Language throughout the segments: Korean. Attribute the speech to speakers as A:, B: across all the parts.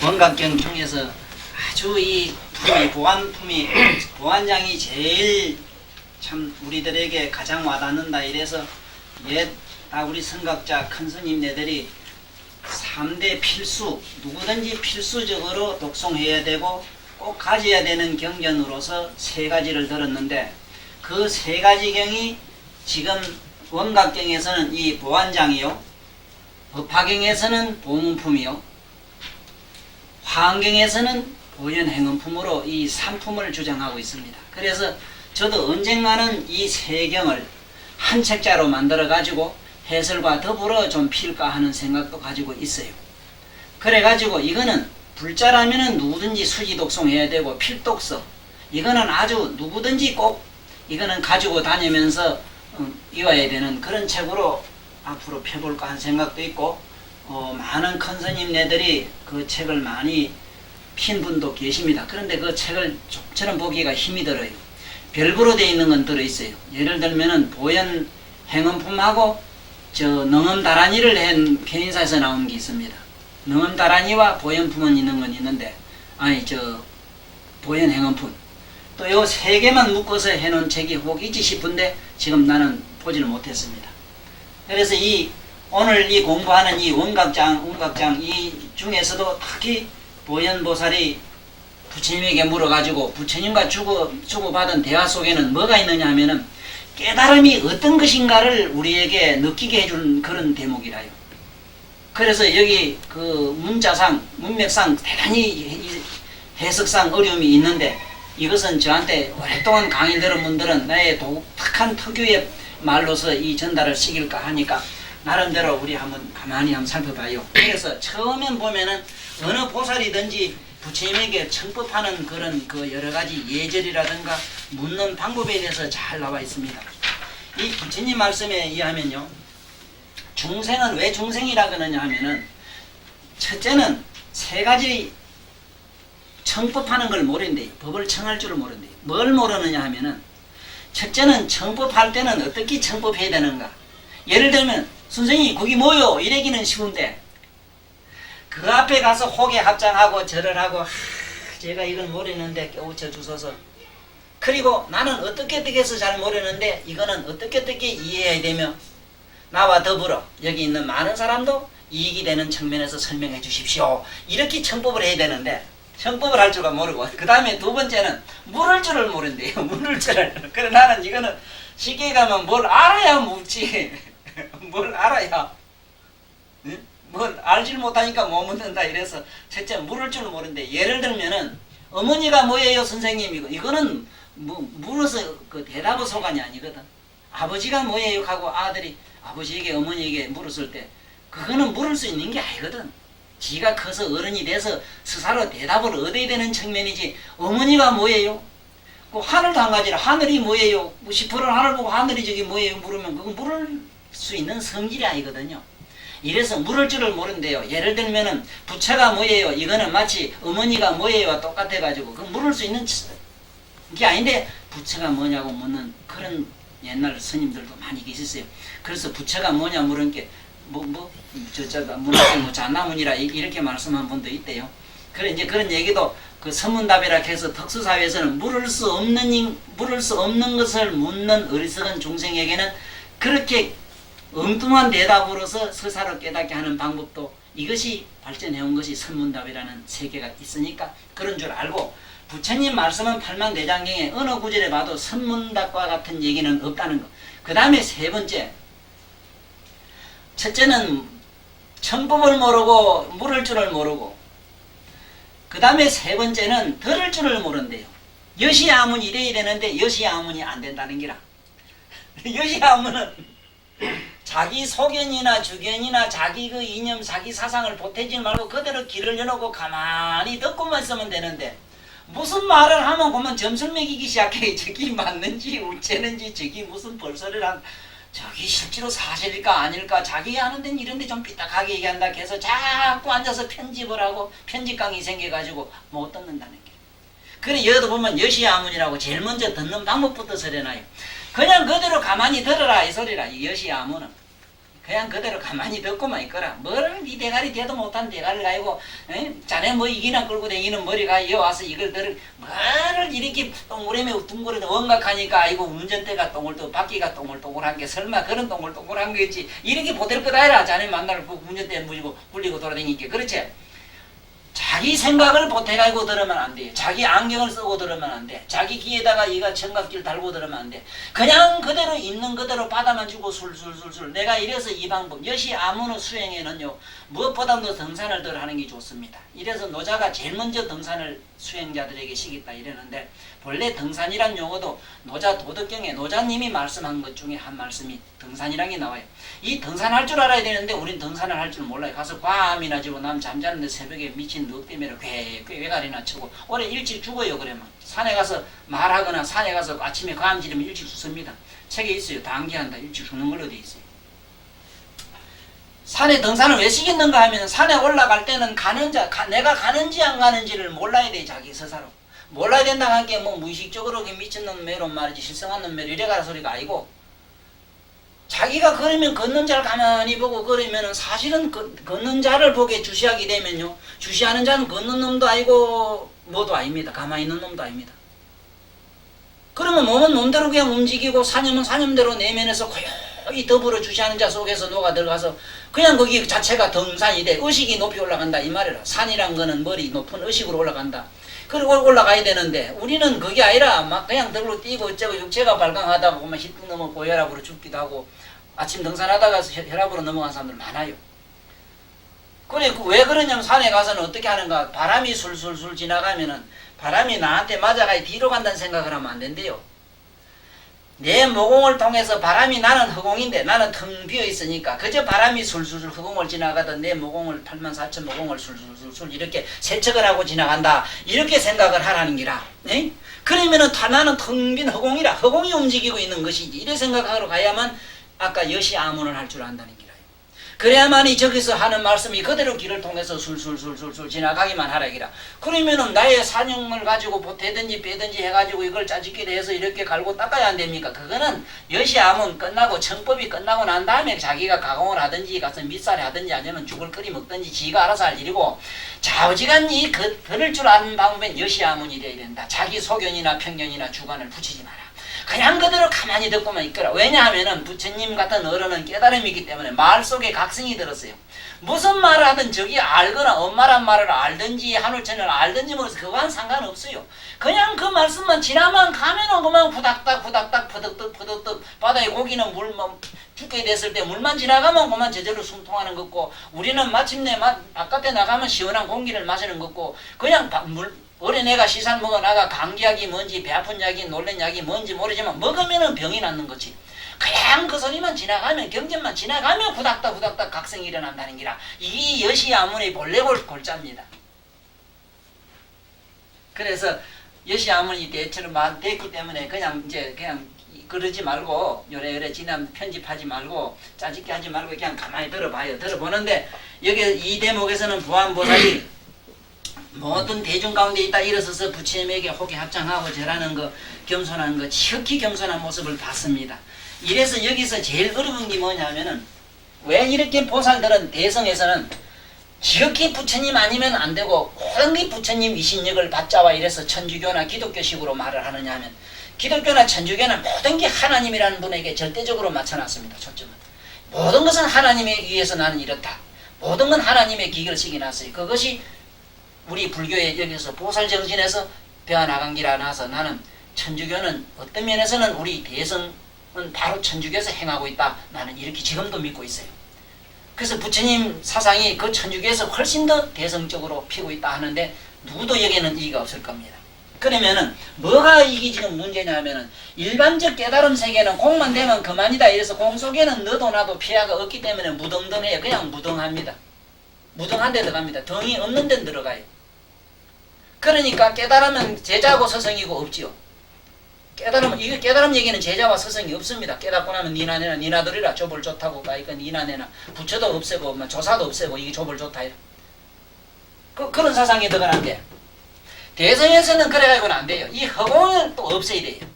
A: 원각경 중에서 아주 이 품이 보안장이 제일 참 우리들에게 가장 와닿는다. 이래서 다 우리 선각자 큰 스님네들이 3대 필수, 누구든지 필수적으로 독송해야 되고 꼭 가져야 되는 경전으로서 3가지를 들었는데, 그 3가지 경이 지금 원각경에서는 이 보안장이요, 법화경에서는 보문품이요, 화엄경에서는 보현행음품으로 이 3품을 주장하고 있습니다. 그래서 저도 언젠가는 이 3경을 한 책자로 만들어 가지고 해설과 더불어 좀 필까 하는 생각도 가지고 있어요. 그래 가지고 이거는 불자라면은 누구든지 수지 독송해야 되고, 필독서 이거는 아주 누구든지 꼭 이거는 가지고 다니면서 이와야 되는 그런 책으로 앞으로 펴볼까 하는 생각도 있고, 많은 큰 스님네들이 그 책을 많이 핀 분도 계십니다. 그런데 그 책을 좀처럼 보기가 힘이 들어요. 별부로 되어 있는 건 들어있어요. 예를 들면은 보현 행음품하고 능엄다란이를 한 견인사에서 나온 게 있습니다. 능엄다란이와 보현품은 있는 건 있는데, 보현 행음품 또 요 3개만 묶어서 해놓은 책이 혹 있지 싶은데 지금 나는 보지를 못했습니다. 그래서 오늘 이 공부하는 이 원각장 이 중에서도 특히 보현보살이 부처님에게 물어가지고 부처님과 주고받은 대화 속에는 뭐가 있느냐 하면은 깨달음이 어떤 것인가를 우리에게 느끼게 해준 그런 대목이라요. 그래서 여기 그 문맥상 대단히 해석상 어려움이 있는데, 이것은 저한테 오랫동안 강의 들은 분들은 나의 독특한 특유의 말로서 이 전달을 시킬까 하니까 나름대로 우리 가만히 한번 살펴봐요. 그래서 처음엔 보면은 어느 보살이든지 부처님에게 청법하는 그런 그 여러가지 예절이라든가 묻는 방법에 대해서 잘 나와 있습니다. 이 부처님 말씀에 의하면요, 중생은 왜 중생이라 그러냐 하면은, 첫째는 3가지 청법하는 걸 모른대요. 법을 청할 줄을 모른대요. 뭘 모르느냐 하면은, 첫째는 청법할 때는 어떻게 청법해야 되는가. 예를 들면 선생님 거기 뭐요? 이래기는 쉬운데 그 앞에 가서 혹에 합장하고 절을 하고, 제가 이건 모르는데 깨우쳐 주소서. 그리고 나는 어떻게 해서 잘 모르는데 이거는 어떻게 이해해야 되며, 나와 더불어 여기 있는 많은 사람도 이익이 되는 측면에서 설명해 주십시오. 이렇게 청법을 해야 되는데 청법을 할 줄은 모르고, 그 다음에 2번째는 물을 줄을 모른대요. 물을 줄을. 그래 나는 이거는 쉽게 가면 뭘 알아야 묻지. 뭘 알아야. 응? 뭘 알질 못하니까 못 묻는다. 이래서 첫째 물을 줄 모르는데, 예를 들면은 어머니가 뭐예요 선생님이고, 이거는 물어서 그 대답의 소관이 아니거든. 아버지가 뭐예요 하고 아들이 아버지에게 어머니에게 물었을 때 그거는 물을 수 있는 게 아니거든. 지가 커서 어른이 돼서 스스로 대답을 얻어야 되는 측면이지, 어머니가 뭐예요? 그 하늘도 한 가지라, 하늘이 뭐예요? 시퍼런 하늘 보고 하늘이 저기 뭐예요? 물으면 그건 물을 수 있는 성질이 아니거든요. 이래서 물을 줄을 모른대요. 예를 들면은 부처가 뭐예요? 이거는 마치 어머니가 뭐예요와 똑같아가지고 그 물을 수 있는 게 아닌데 부처가 뭐냐고 묻는 그런 옛날 스님들도 많이 계셨어요. 그래서 부처가 뭐냐 물은 게 잣나문이라 이렇게 말씀한 분도 있대요. 그래 이제 그런 얘기도 그 선문답이라 해서 특수사회에서는 물을 수 없는 것을 묻는 어리석은 중생에게는 그렇게 엉뚱한 대답으로서 서사로 깨닫게 하는 방법도, 이것이 발전해온 것이 선문답이라는 세계가 있으니까 그런 줄 알고, 부처님 말씀은 팔만대장경에 어느 구절에 봐도 선문답과 같은 얘기는 없다는 것. 그 다음에 3번째, 첫째는 청법을 모르고 물을 줄을 모르고, 그 다음에 3번째는 들을 줄을 모른대요. 여시아문이 이래야 되는데 여시아문이 안 된다는 기라. 여시아문은 자기 소견이나 주견이나 자기 그 이념, 자기 사상을 보태지 말고 그대로 길을 열어놓고 가만히 듣고만 있으면 되는데, 무슨 말을 하면 그만 점수를 매기기 시작해. 저기 맞는지 우째는지, 저기 무슨 벌소리란, 저기 실제로 사실일까 아닐까, 자기 하는 데는 이런데 좀 삐딱하게 얘기한다 해서 자꾸 앉아서 편집을 하고 편집강이 생겨가지고 못 듣는다는 게. 그래 여기도 보면 여시아문이라고 제일 먼저 듣는 방법부터 설해놔요. 그냥 그대로 가만히 들어라 이 소리라. 이 여시아문은 그냥 그대로 가만히 듣고만 있거라. 뭘 이 대가리 대도 못한 대가리를 가지고 자네 뭐 이기나 끌고 다니는 머리가 이어 와서 이걸 들을 뭐를 이렇게 동그라미 둥그러져 원각하니까 아이고 운전대가 동글동글 바퀴가 동글동글한 게 설마 그런 동글동글한 거겠지. 이렇게 보댈 것 아니라 자네 만날 그 운전대 굴리고 돌아다니니까 그렇지. 자기 생각을 보태가지고 들으면 안 돼. 자기 안경을 쓰고 들으면 안 돼. 자기 귀에다가 이가 청각질 달고 들으면 안 돼. 그냥 그대로 있는 그대로 받아만 주고 술술술술. 내가 이래서 이 방법 여시 아무는 수행에는요 무엇보다도 등산을 덜 하는 게 좋습니다. 이래서 노자가 제일 먼저 등산을 수행자들에게 시켰다 이러는데 본래 등산이란 용어도 노자 도덕경에 노자님이 말씀한 것 중에 한 말씀이 등산이란 게 나와요. 이 등산할 줄 알아야 되는데 우린 등산을 할 줄 몰라요. 가서 과암이나 지고 남 잠자는데 새벽에 미친 늑 때문에 괴가리나 치고 오래 일찍 죽어요. 그러면 산에 가서 말하거나 산에 가서 아침에 과암 지르면 일찍 죽습니다. 책에 있어요. 단기한다 일찍 죽는 걸로 돼 있어요. 산에 등산을 왜 시켰는가 하면 산에 올라갈 때는 내가 가는지 안 가는지를 몰라야 돼. 자기 스스로 몰라야 된다 한 게 뭐 무의식적으로 미친놈 매로 말이지 실성한 놈 매로 이래가라 소리가 아니고 자기가 걸으면 걷는 자를 가만히 보고 걸으면 사실은 걷는 자를 보게 주시하게 되면요 주시하는 자는 걷는 놈도 아니고 뭐도 아닙니다. 가만히 있는 놈도 아닙니다. 그러면 몸은 몸대로 그냥 움직이고 사념은 사념대로 내면에서 고요히 더불어 주시하는 자 속에서 녹아 들어가서 그냥 거기 자체가 등산이 돼. 의식이 높이 올라간다 이 말이라. 산이란 거는 머리 높은 의식으로 올라간다. 그리고 올라가야 되는데 우리는 그게 아니라 막 그냥 들로 뛰고 어쩌고 육체가 발광하다가 보면 힐끔 넘어 고혈압으로 죽기도 하고 아침 등산하다가 혈압으로 넘어간 사람들 많아요. 그래 왜 그러냐면 산에 가서는 어떻게 하는가 바람이 술술술 지나가면은 바람이 나한테 맞아가 뒤로 간다는 생각을 하면 안 된대요. 내 모공을 통해서 바람이 나는 허공인데 나는 텅 비어 있으니까 그저 바람이 술술술 허공을 지나가던 내 모공을 84,000 모공을 술술술 이렇게 세척을 하고 지나간다 이렇게 생각을 하라는 기라. 네? 그러면은 나는 텅 빈 허공이라 허공이 움직이고 있는 것이지 이래 생각하러 가야만 아까 여시 아문을 할 줄 안다는 기라요. 그래야만이 저기서 하는 말씀이 그대로 길을 통해서 술술술술술 지나가기만 하라기라. 그러면은 나의 사명을 가지고 보태든지 빼든지 해가지고 이걸 짜집기를 해서 이렇게 갈고 닦아야 안 됩니까? 그거는 여시암은 끝나고 청법이 끝나고 난 다음에 자기가 가공을 하든지 가서 밑살을 하든지 아니면 죽을 끓이 먹든지 지가 알아서 할 일이고 좌우지간이 그럴 줄 아는 방법엔 여시암은이 돼야 된다. 자기 소견이나 편견이나 주관을 붙이지 마라. 그냥 그대로 가만히 듣고만 있거라. 왜냐하면은 부처님 같은 어른은 깨달음이 있기 때문에 말 속에 각성이 들었어요. 무슨 말을 하든 저기 알거나 엄마란 말을 알든지 한울천을 알든지 모르겠어. 그거와는 상관없어요. 그냥 그 말씀만 지나만 가면은 그만 후닥닥 퍼덕덕 바다에 고기는 죽게 됐을 때 물만 지나가면 그만 제대로 숨통하는 거고 우리는 마침내 바깥에 나가면 시원한 공기를 마시는 거고 그냥 어린애가 시산 먹어 나가 감기약이 뭔지 배 아픈 약이 놀란 약이 뭔지 모르지만 먹으면은 병이 낫는 거지. 그냥 그 소리만 지나가면 경전만 지나가면 후닥닥 각성이 일어난다는 기라. 이 여시아문의 본래 골자입니다. 그래서 여시아문이 대처럼 됐기 때문에 그냥 그러지 말고 요래 지난 편집하지 말고 짜집기 하지 말고 그냥 가만히 들어봐요. 들어보는데 여기 이 대목에서는 부안보살이 모든 대중 가운데 있다 일어서서 부처님에게 호기 합장하고 절하는 거 겸손한 거 지극히 겸손한 모습을 봤습니다. 이래서 여기서 제일 어려운 게 뭐냐면은 왜 이렇게 보살들은 대성에서는 지극히 부처님 아니면 안 되고 모든 게 부처님 위신력을 받자와 이래서 천주교나 기독교식으로 말을 하느냐 하면 기독교나 천주교는 모든 게 하나님이라는 분에게 절대적으로 맞춰놨습니다. 초점은 모든 것은 하나님에 의해서 나는 이렇다. 모든 건 하나님의 기결을 시켜놨어요. 그것이 우리 불교에 여기서 보살정신에서 배워나간 기라 나서 나는 천주교는 어떤 면에서는 우리 대성은 바로 천주교에서 행하고 있다. 나는 이렇게 지금도 믿고 있어요. 그래서 부처님 사상이 그 천주교에서 훨씬 더 대성적으로 피고 있다 하는데 누구도 여기에는 이의가 없을 겁니다. 그러면은 뭐가 이게 지금 문제냐 하면은 일반적 깨달음 세계는 공만 되면 그만이다. 이래서 공 속에는 너도 나도 피해가 없기 때문에 무등등해요. 그냥 무등합니다. 무등한 데 들어갑니다. 등이 없는 데 들어가요. 그러니까 깨달으면 제자고 스승이고 없지요. 이거 깨달음 얘기는 제자와 스승이 없습니다. 깨닫고 나면 니나 내나 니나들이라 조벌 좋다고 가니까 니나 내나 부처도 없애고 조사도 없애고 이게 조벌 좋다 이래. 그런 사상이 들어가는데 대성에서는 그래가지고는 안 돼요. 이 허공을 또 없애야 돼요.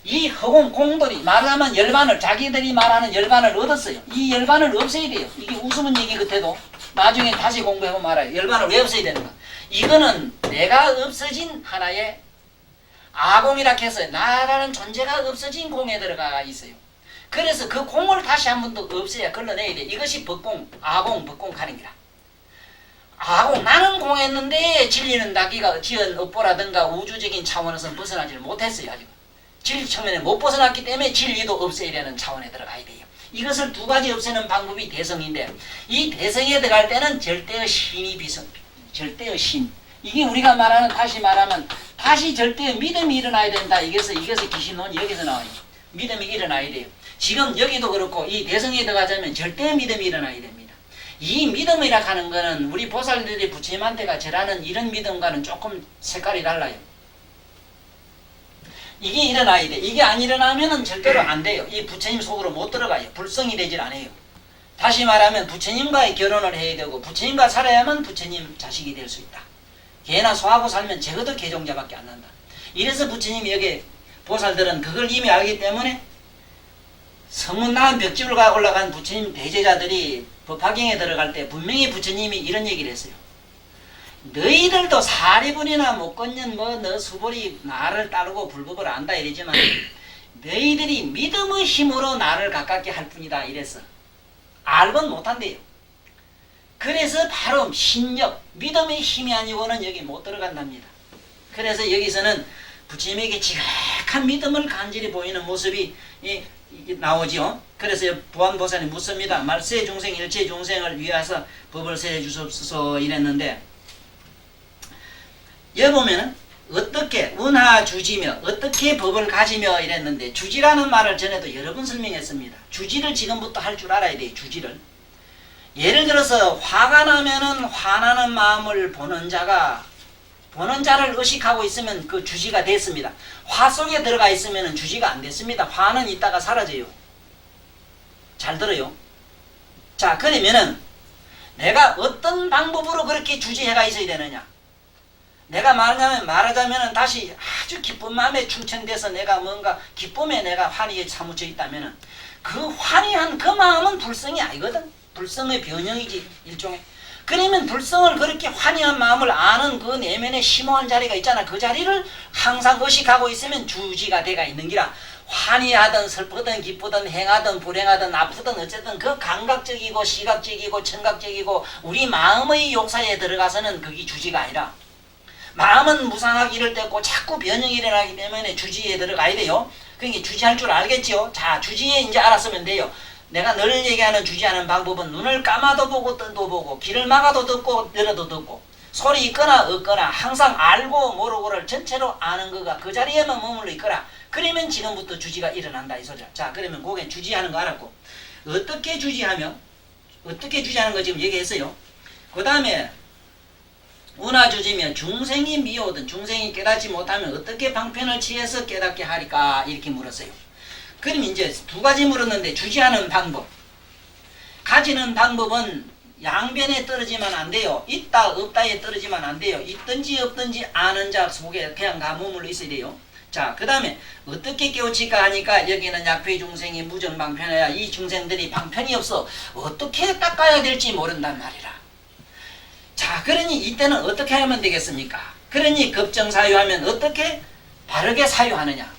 A: 이 허공 공들이 말하면 열반을 자기들이 말하는 열반을 얻었어요. 이 열반을 없애야 돼요. 이게 우스운 얘기 같아도 나중에 다시 공부해보면 알아요. 열반을 왜 없애야 되는가. 이거는 내가 없어진 하나의 아공이라 해서 나라는 존재가 없어진 공에 들어가 있어요. 그래서 그 공을 다시 한 번 더 없애야 걸러내야 돼. 이것이 법공, 아공, 법공 가는 기라. 아공, 나는 공했는데 진리는 나기가 지은 업보라든가 우주적인 차원에서 벗어나지를 못했어요. 아직 진리 측면에 못 벗어났기 때문에 진리도 없애야 되는 차원에 들어가야 돼요. 이것을 두 가지 없애는 방법이 대성인데, 이 대성에 들어갈 때는 절대의 신이 절대의 신. 이게 우리가 말하는, 다시 말하면 다시 절대의 믿음이 일어나야 된다. 이것이 귀신론 여기서 나와요. 믿음이 일어나야 돼요. 지금 여기도 그렇고 이 대성에 들어가자면 절대의 믿음이 일어나야 됩니다. 이 믿음이라 하는 거는 우리 보살들이 부처님한테가 절하는 이런 믿음과는 조금 색깔이 달라요. 이게 일어나야 돼. 이게 안 일어나면은 절대로 안 돼요. 이 부처님 속으로 못 들어가요. 불성이 되질 않아요. 다시 말하면 부처님과의 결혼을 해야 되고 부처님과 살아야만 부처님 자식이 될 수 있다. 개나 소하고 살면 적어도 개종자밖에 안 난다. 이래서 부처님이 여기 보살들은 그걸 이미 알기 때문에 성문나간 벽집을 올라간 부처님 대제자들이 법화경에 들어갈 때 분명히 부처님이 이런 얘기를 했어요. 너희들도 사리분이나 못건년 너 수벌이 나를 따르고 불법을 안다 이러지만 너희들이 믿음의 힘으로 나를 가깝게 할 뿐이다 이랬어. 알건 못한대요. 그래서 바로 신력, 믿음의 힘이 아니고는 여기 못 들어간답니다. 그래서 여기서는 부처님에게 지각한 믿음을 간절히 보이는 모습이 나오죠. 그래서 보안보살이 묻습니다. 말세 중생, 일체 중생을 위하여 법을 세해 주옵소서 이랬는데, 여기 보면은 어떻게 운하 주지며 어떻게 법을 가지며 이랬는데, 주지라는 말을 전에도 여러 번 설명했습니다. 주지를 지금부터 할 줄 알아야 돼요. 주지를. 예를 들어서 화가 나면은 화나는 마음을 보는 자를 의식하고 있으면 그 주지가 됐습니다. 화 속에 들어가 있으면 주지가 안 됐습니다. 화는 있다가 사라져요. 잘 들어요. 자, 그러면은 내가 어떤 방법으로 그렇게 주지해가 있어야 되느냐. 내가 말하자면 다시 아주 기쁜 마음에 충천돼서 내가 뭔가 기쁨에 내가 환희에 사무쳐 있다면은 그 환희한 그 마음은 불성이 아니거든. 불성의 변형이지 일종의. 그러면 불성을 그렇게 환희한 마음을 아는 그 내면에 심오한 자리가 있잖아. 그 자리를 항상 의식하고 있으면 주지가 돼가 있는 기라. 환희하든 슬프든 기쁘든 행하든 불행하든 아프든 어쨌든 그 감각적이고 시각적이고 청각적이고 우리 마음의 욕사에 들어가서는 그게 주지가 아니라, 마음은 무상하기 이럴 때 없고 자꾸 변형이 일어나기 때문에 주지에 들어가야 돼요. 그러니까 주지할 줄 알겠지요. 자, 주지에 이제 알았으면 돼요. 내가 늘 얘기하는 주지하는 방법은 눈을 감아도 보고 떠도 보고 길을 막아도 듣고 들어도 듣고 소리 있거나 없거나 항상 알고 모르고를 전체로 아는 거가 그 자리에만 머물러 있거라. 그러면 지금부터 주지가 일어난다 이 소리야. 자, 그러면 그게 주지하는 거 알았고, 어떻게 주지하면, 어떻게 주지하는 거 지금 얘기했어요. 그 다음에 운하주지며 중생이 미오든 중생이 깨닫지 못하면 어떻게 방편을 취해서 깨닫게 하리까 이렇게 물었어요. 그럼 이제 두 가지 물었는데, 주지하는 방법, 가지는 방법은 양변에 떨어지면 안 돼요. 있다 없다에 떨어지면 안 돼요. 있든지 없든지 아는 자 속에 그냥 가 머물러 있어야 돼요. 자, 그 다음에 어떻게 깨우칠까 하니까 여기는 약회 중생이 무정방편이야. 이 중생들이 방편이 없어 어떻게 닦아야 될지 모른단 말이라. 자, 그러니 이때는 어떻게 하면 되겠습니까? 그러니 급정사유하면 어떻게 바르게 사유하느냐.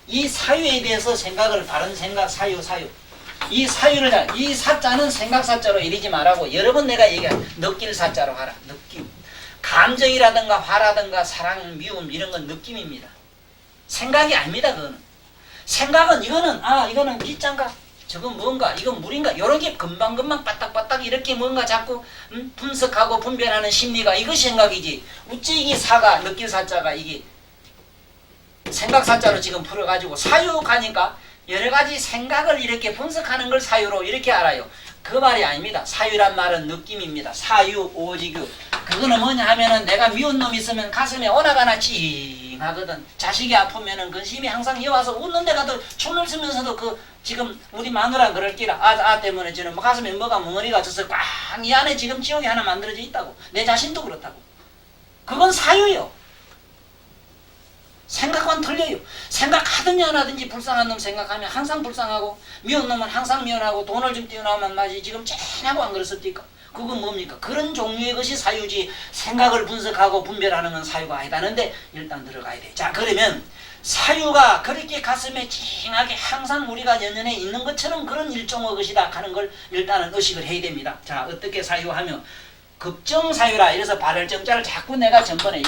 A: 이 사유에 대해서 생각을, 바른 생각, 사유. 이 사유를, 이 사자는 생각사자로 이리지 말라고 여러 번 내가 얘기한 느낄 사자로 하라. 느낌. 감정이라든가 화라든가 사랑, 미움 이런 건 느낌입니다. 생각이 아닙니다. 그거는. 생각은 이거는 기짠가? 저건 뭔가? 이건 물인가? 요런 게 금방금방 빠딱빠딱 이렇게 뭔가 자꾸 분석하고 분별하는 심리가 이것이 생각이지. 우찌 이게 사가, 느낄 사자가 이게 생각 사자로 지금 풀어가지고 사유 가니까 여러가지 생각을 이렇게 분석하는 걸 사유로 이렇게 알아요. 그 말이 아닙니다. 사유란 말은 느낌입니다. 사유, 오지규. 그거는 뭐냐 하면은 내가 미운 놈 있으면 가슴에 오나가나 찡하거든. 자식이 아프면은 근심이 항상 이어와서 웃는 데가 더 춤을 추면서도 그 지금 우리 마누라 그럴기라 아 때문에 저는 가슴에 뭐가 멍어리가 져서 꽉 이 안에 지금 지옥이 하나 만들어져 있다고. 내 자신도 그렇다고. 그건 사유요. 생각과는 틀려요. 생각하든지 안 하든지 불쌍한 놈 생각하면 항상 불쌍하고 미운 놈은 항상 미워하고 돈을 좀 띄워나오면 맞지. 지금 쟤하고 안 그랬습니까? 그건 뭡니까? 그런 종류의 것이 사유지 생각을 분석하고 분별하는 건 사유가 아니다는데 일단 들어가야 돼. 자, 그러면 사유가 그렇게 가슴에 찡하게 항상 우리가 연연해 있는 것처럼 그런 일종의 것이다 하는 걸 일단은 의식을 해야 됩니다. 자, 어떻게 사유하면 급정사유라 이래서 바를 정자를 자꾸 내가 전번에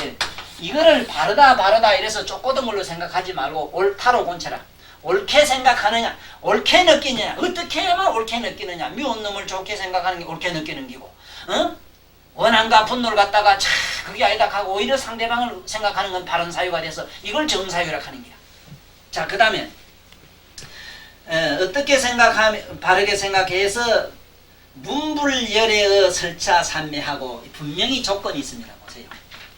A: 이거를 바르다 이래서 쪼꼬던 걸로 생각하지 말고 옳다로 본쳐라. 옳게 생각하느냐, 옳게 느끼느냐, 어떻게 하면 옳게 느끼느냐. 미운 놈을 좋게 생각하는 게 옳게 느끼는 기고, 원한과 분노를 갖다가 차 그게 아니다 하고 오히려 상대방을 생각하는 건 바른 사유가 돼서 이걸 정사유라 하는 거야. 자, 그 다음에 어떻게 생각하면 바르게 생각해서 문불열의 설차 산매하고 분명히 조건이 있습니다. 보세요.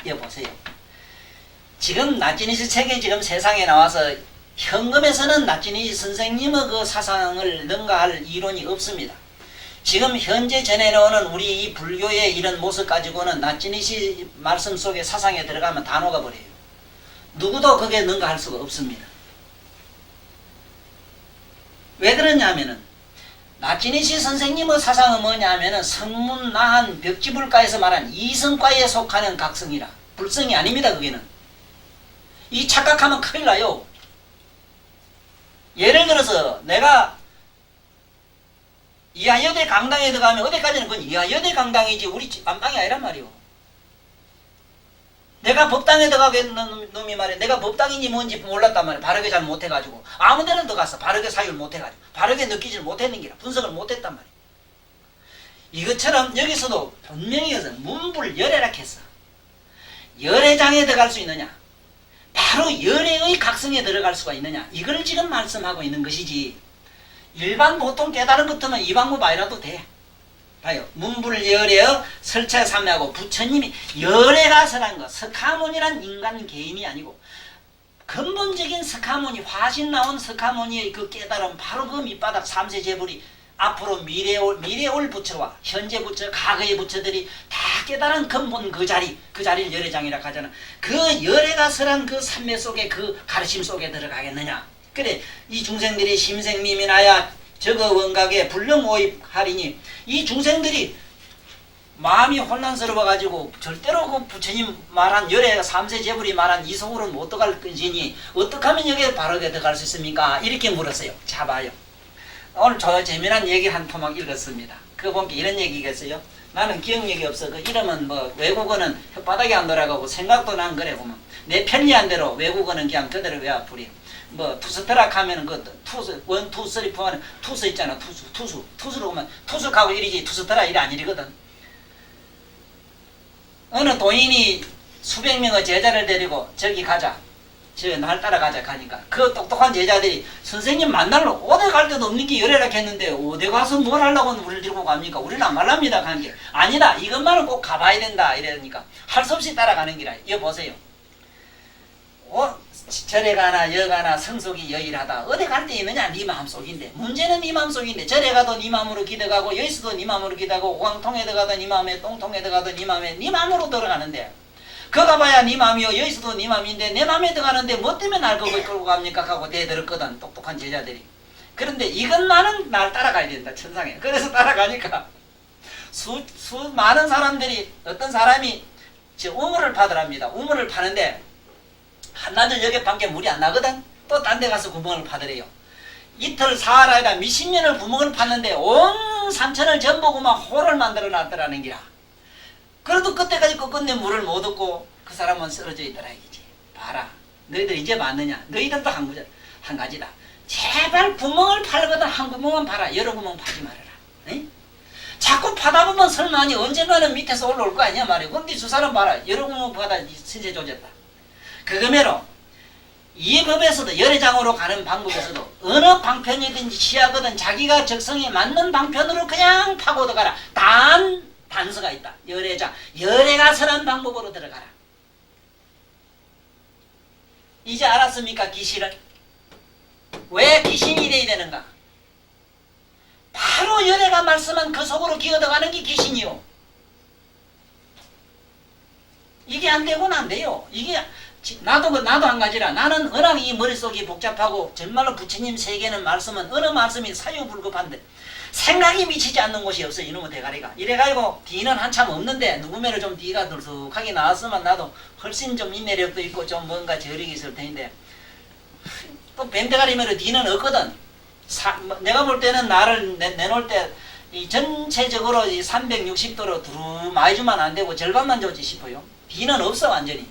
A: 이거 보세요. 지금 나찌니시 책에 지금 세상에 나와서 현금에서는 나찌니시 선생님의 그 사상을 능가할 이론이 없습니다. 지금 현재 전해놓은 우리 이 불교의 이런 모습 가지고는 나찌니시 말씀 속에 사상에 들어가면 다 녹아버려요. 누구도 그게 능가할 수가 없습니다. 왜 그러냐면은 나찌니시 선생님의 사상은 뭐냐면은 성문 나한 벽지불가에서 말한 이성과에 속하는 각성이라. 불성이 아닙니다. 그게는. 이 착각하면 큰일 나요. 예를 들어서 내가 이하여대 강당에 들어가면 어디까지는 그건 이하여대 강당이지 우리 안방이 아니란 말이오. 내가 법당에 들어가겠는 놈이 말이야. 내가 법당인지 뭔지 몰랐단 말이야. 바르게 잘 못해가지고 아무 데는 들어갔어. 바르게 사유를 못해가지고 바르게 느끼질 못했는 기라. 분석을 못했단 말이야. 이것처럼 여기서도 분명히 해서 문불열애라 했어. 열애장에 들어갈 수 있느냐, 바로 열애의 각성에 들어갈 수가 있느냐, 이걸 지금 말씀하고 있는 것이지 일반 보통 깨달은 것들은 이 방법 아니라도 돼. 봐요. 문불열애의 설체 삼매하고 부처님이 열애가 설한 것, 석가모니란 인간 개인이 아니고 근본적인 석가모니, 화신 나온 석가모니의 그 깨달음, 바로 그 밑바닥 삼세 제불이 앞으로 미래에 올 부처와 현재 부처, 과거의 부처들이 다 깨달은 근본 그 자리를 열애장이라 하잖아. 그 열애가 설한 그 삼매 속에 그 가르침 속에 들어가겠느냐. 그래, 이 중생들이 심생미민하야 저거 원각에 불능오입하리니 이 중생들이 마음이 혼란스러워가지고 절대로 그 부처님 말한 열애 삼세 제불이 말한 이 속으로는 못 들어갈 것이니 어떻게 하면 여기에 바르게 들어갈 수 있습니까? 이렇게 물었어요. 자, 봐요. 오늘 저 재미난 얘기 한 토막 읽었습니다. 그거 보니까 이런 얘기겠어요. 나는 기억력이 없어. 그 이름은 뭐 외국어는 혓바닥에 안 돌아가고 생각도 난 그래 보면 내 편리한 대로 외국어는 그냥 그대로 외워버려. 뭐 투스트락 하면은 그 투스 1, 2, 3, 4 투스 있잖아. 투수로 보면 투숙하고 이리지 투스트락 일이 아니거든. 어느 도인이 수백 명의 제자를 데리고 저기 가자. 저 날 따라가자 가니까 그 똑똑한 제자들이 선생님 만나러 어디 갈 데도 없는 게 열애라 했는데 어디 가서 뭘 하려고 우리를 들고 갑니까? 우리는 안 말랍니다 하는 게 아니다. 이것만은 꼭 가봐야 된다 이러니까 할 수 없이 따라가는 기라. 이거 보세요. 절에 가나 여 가나 성속이 여일하다. 어디 갈 데 있느냐? 네 마음속인데. 문제는 네 마음속인데 절에 가도 네 마음으로 기대가고 여기서도 네 마음으로 기대가고 오광통에 들어가도 네 마음에 똥통에 들어가도 네 마음에 네 마음으로 들어가는데 거 가봐야 네 마음이요. 여기서도 네 마음인데 내 마음에 들어가는데 뭐 때문에 날 거기 끌고 갑니까? 하고 대들었거든. 똑똑한 제자들이. 그런데 이것만은 날 따라가야 된다. 천상에. 그래서 따라가니까 많은 사람들이 어떤 사람이 우물을 파더랍니다. 우물을 파는데 한나절 여기 밖에 물이 안 나거든. 또 딴 데 가서 구멍을 파더래요. 이틀 사흘 아니라 몇십 년을 구멍을 팠는데 온 산천을 전보고 막 호를 만들어 놨더라는 기라. 그래도 그때까지 끝내 물을 못 얻고 그 사람은 쓰러져 있더라 이거지. 봐라. 너희들 이제 맞느냐? 너희들도 한 가지다. 제발 구멍을 팔거든 한 구멍만 파라. 여러 구멍 파지 말아라. 에? 자꾸 파다 보면 설마 아니 언젠가는 밑에서 올라올 거 아니야 말이야. 근데 저 사람 봐라. 여러 구멍 파다 신세 조졌다. 그거매로 이 법에서도 열애장으로 가는 방법에서도 어느 방편이든지 시야거든 자기가 적성에 맞는 방편으로 그냥 파고 들어가라. 단서가 있다. 열애장. 열애가 선한 방법으로 들어가라. 이제 알았습니까? 기신을. 왜 기신이 돼야 되는가? 바로 열애가 말씀한 그 속으로 기어들어가는 게 기신이요. 이게 안 되고는 안 돼요. 이게 나도 한 가지라. 나는 워낙 이 머릿속이 복잡하고 정말로 부처님 세계는 말씀은 어느 말씀이 사유불급한데 생각이 미치지 않는 곳이 없어 이놈의 대가리가. 이래가지고 뒤는 한참 없는데 누구면은 좀 뒤가 들쑥하게 나왔으면 나도 훨씬 좀 인내력도 있고 좀 뭔가 저력이 있을 텐데 또 뱀대가리면은 뒤는 없거든. 내가 볼 때는 나를 내놓을 때 이 전체적으로 이 360도로 두루마이주만 안 되고 절반만 좋지 싶어요. 뒤는 없어 완전히.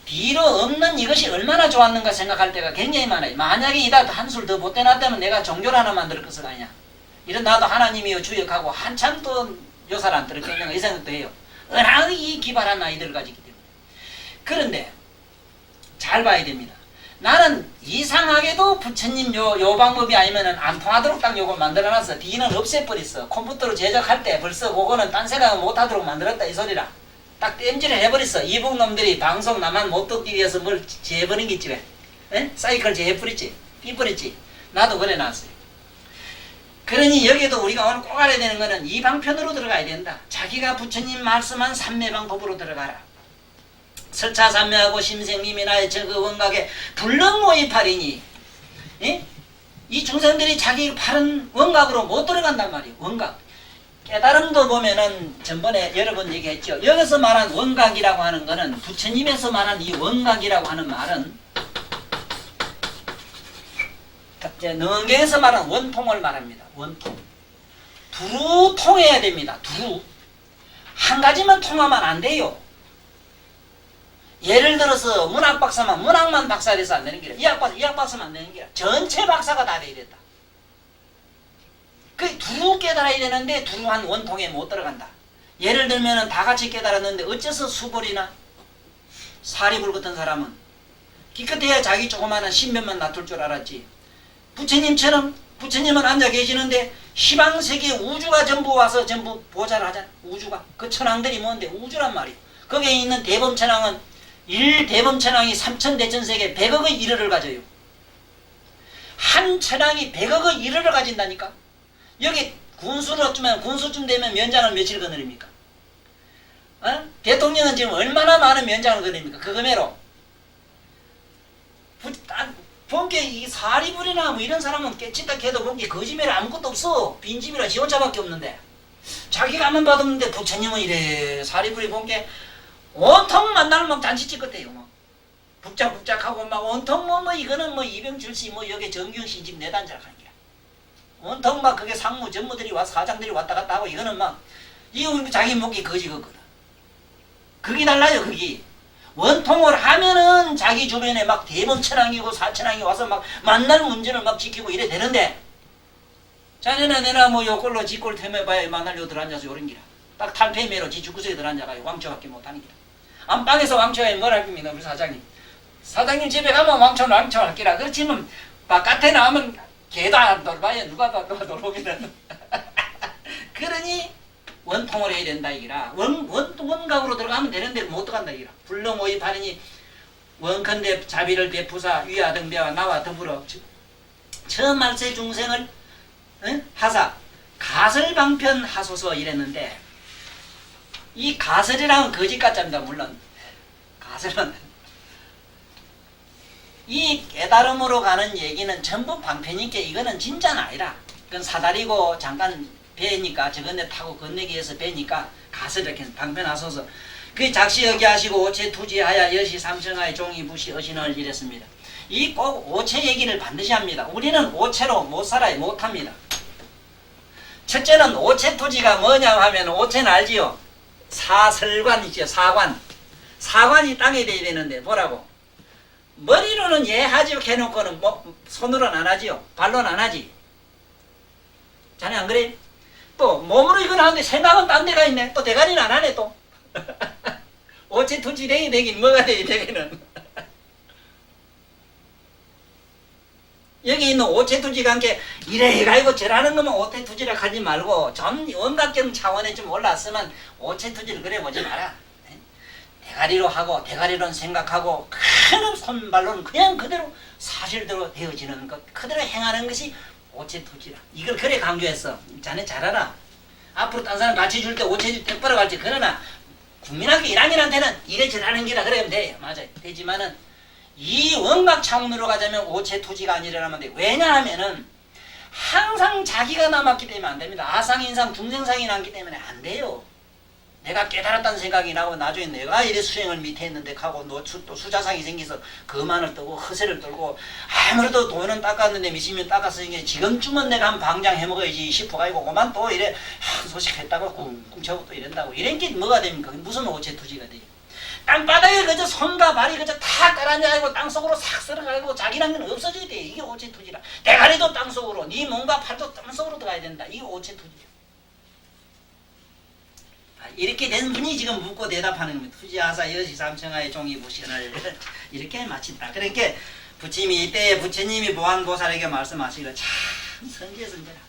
A: 뒤로 없는 이것이 얼마나 좋았는가 생각할 때가 굉장히 많아요. 만약에 이다 한술 더 못해놨다면 내가 종교를 하나 만들 것을 아니냐. 이런 나도 하나님이여 주역하고 한참 또 요사를 안 들었겠는가 이 생각도 해요. 워낙 이 기발한 아이들을 가지기 때문에. 그런데 잘 봐야 됩니다. 나는 이상하게도 부처님 요 방법이 아니면은 안 통하도록 딱 요거 만들어놨어. 뒤는 없애버렸어. 컴퓨터로 제작할 때 벌써 그거는 딴 생각 못하도록 만들었다 이 소리라. 딱 땜질을 해버렸어. 이북놈들이 방송 나만 못 듣기 위해서 뭘 재해버린 겠지 왜? 에? 사이클 재해버렸지? 삐버렸지? 나도 그래 놨어요. 그러니 여기도 우리가 오늘 꼭 알아야 되는 거는 이 방편으로 들어가야 된다. 자기가 부처님 말씀한 삼매방법으로 들어가라. 설차삼매하고 심생미미나의 저그 원각에 불능모이팔이니 이 중생들이 자기 바른 원각으로 못 들어간단 말이에요. 원각. 깨달음도 보면은 전번에 여러 번 얘기했죠. 여기서 말한 원각이라고 하는 거는 부처님에서 말한 이 원각이라고 하는 말은 능계에서 말한 원통을 말합니다. 원통. 두루 통해야 됩니다. 두루. 한 가지만 통하면 안 돼요. 예를 들어서 문학 박사만 문학만 박사 돼서 안 되는 게라. 이학 박사만 안 되는 게라. 전체 박사가 다 돼야 된다. 그 두루 깨달아야 되는데 두루 한 원통에 못 들어간다. 예를 들면은 다 같이 깨달았는데 어째서 수골이나 사리불 같은 사람은 기껏해야 자기 조그마한 신변만 놔둘 줄 알았지. 부처님처럼 부처님은 앉아 계시는데 시방세계 우주가 전부 와서 전부 보좌를 하잖아. 우주가. 그 천왕들이 뭔데 우주란 말이에요. 거기에 있는 대범천왕은 1대범천왕이 3천대천세계 100억의 일어를 가져요. 한 천왕이 100억의 일어를 가진다니까. 여기 군수를 어쩌면 군수쯤 되면 면장을 며칠 거느립니까? 대통령은 지금 얼마나 많은 면장을 거느립니까? 그거매로. 본게 이 사리불이나 뭐 이런 사람은 깨친다 해도 본게 거짓말이 아무것도 없어. 빈집이라 지 혼자밖에 없는데. 자기가 한번 받았는데 부처님은 이래 사리불이 본게 온통 만나면 막 잔치 찍었대요. 뭐. 북작북작하고 막 온통 뭐 이거는 뭐 이병철씨 뭐 여기 정경씨 집 내단자를 하는 거야. 온통 막 그게 상무 전무들이 와서 사장들이 왔다 갔다 하고 이거는 막 이거 자기 목이 거지거든. 그게 달라요. 그게. 원통을 하면은 자기 주변에 막 대범천왕이고 사천왕이 와서 막 만날 문제를 막 지키고 이래 되는데 자네나 내나 뭐 요꼴로 지꼴 템해봐야 만날려 들어앉아서 요런 기라. 딱 탈폐매로 지 주구석에 들어앉아가지고 왕초밖에 못하는 기라. 안방에서 왕초에 뭘 할 겁니까 우리 사장님. 사장님 집에 가면 왕초 할 기라. 그렇지만 바깥에 나오면 개도 안 돌봐야 누가 돌보기는. 그러니 원통을 해야 된다 이기라. 원각으로 들어가면 되는데 못 들어간다 이기라. 불능오입하리니 원컨대 자비를 베푸사 위아등배와 나와 더불어 처음 말세 중생을 하사 가설방편 하소서 이랬는데 이 가설이랑은 거짓가짜입니다. 물론 가설은 이 깨달음으로 가는 얘기는 전부 방편이니까 이거는 진짜는 아니라 그건 사다리고 잠깐 배니까 저건데 타고 건너기 위해서 배니까 가서 이렇게 방편하소서 그 작시여기 하시고 오체 투지하야 여시 삼성하에 종이 부시 어신을 이랬습니다. 이 꼭 오체 얘기를 반드시 합니다. 우리는 오체로 못 살아요. 못합니다. 첫째는 오체 투지가 뭐냐 하면 오체는 알지요. 사설관 있죠. 사관이 땅에 돼야 되는데 뭐라고 머리로는 예 하지요. 해놓고는 뭐 손으로는 안 하지요. 발로는 안 하지. 자네 안 그래? 또 몸으로 이건 하는데 생각은 딴 데가 있네. 또 대가리는 안 하네 또. 오체 투지랭이 되긴 뭐가 돼 되기는. 여기 있는 오체 투지가 함께 이래 가지고 저라는 거면 오체 투지라 하지 말고 좀 원각경 차원에 좀 올랐으면 오체 투지를 그래 보지 마라. 대가리로 하고 대가리로는 생각하고 큰 손발로는 그냥 그대로 사실대로 되어지는 것 그대로 행하는 것이 오체 투지라. 이걸 그래 강조했어. 자네 잘 알아. 앞으로 딴 사람 같이 줄 때 오체 줄 때 벌어갈지 그러나 국민학교 1학년한테는 이래저래 하는 기라 그러면 돼요. 맞아요. 되지만은 이 원각 차원으로 가자면 오체 투지가 안 일어나면 돼. 왜냐하면은 항상 자기가 남았기 때문에 안 됩니다. 아상인상 중생상이 남기 때문에 안 돼요. 내가 깨달았다는 생각이 나고 나중에 내가 이래 수행을 밑에 했는데 하고 또 수자상이 생겨서 거만을 뜨고 허세를 떨고 아무래도 돈은 닦았는데 미시면 닦았으니까 지금쯤은 내가 한 방장 해먹어야지 싶어가지고 그만 또 이래 한 소식 했다고 꿍꿍 저고 또 이런다고 이런 게 뭐가 됩니까? 무슨 오체투지가 돼요? 땅바닥에 그저 손과 발이 그저 다 깔아앉아가지고 땅속으로 싹 들어가고 자기란 건 없어져야 돼. 이게 오체투지라. 대가리도 땅속으로 네 몸과 팔도 땅속으로 들어가야 된다. 이게 오체투지야. 이렇게 된 분이 지금 묻고 대답하는 겁니다. 투지하사 여시 삼청하의 종이 부신을 이렇게 마친다. 그러니까 부처님이 이때 부처님이 보안보살에게 말씀하시기를 참 선제선제라.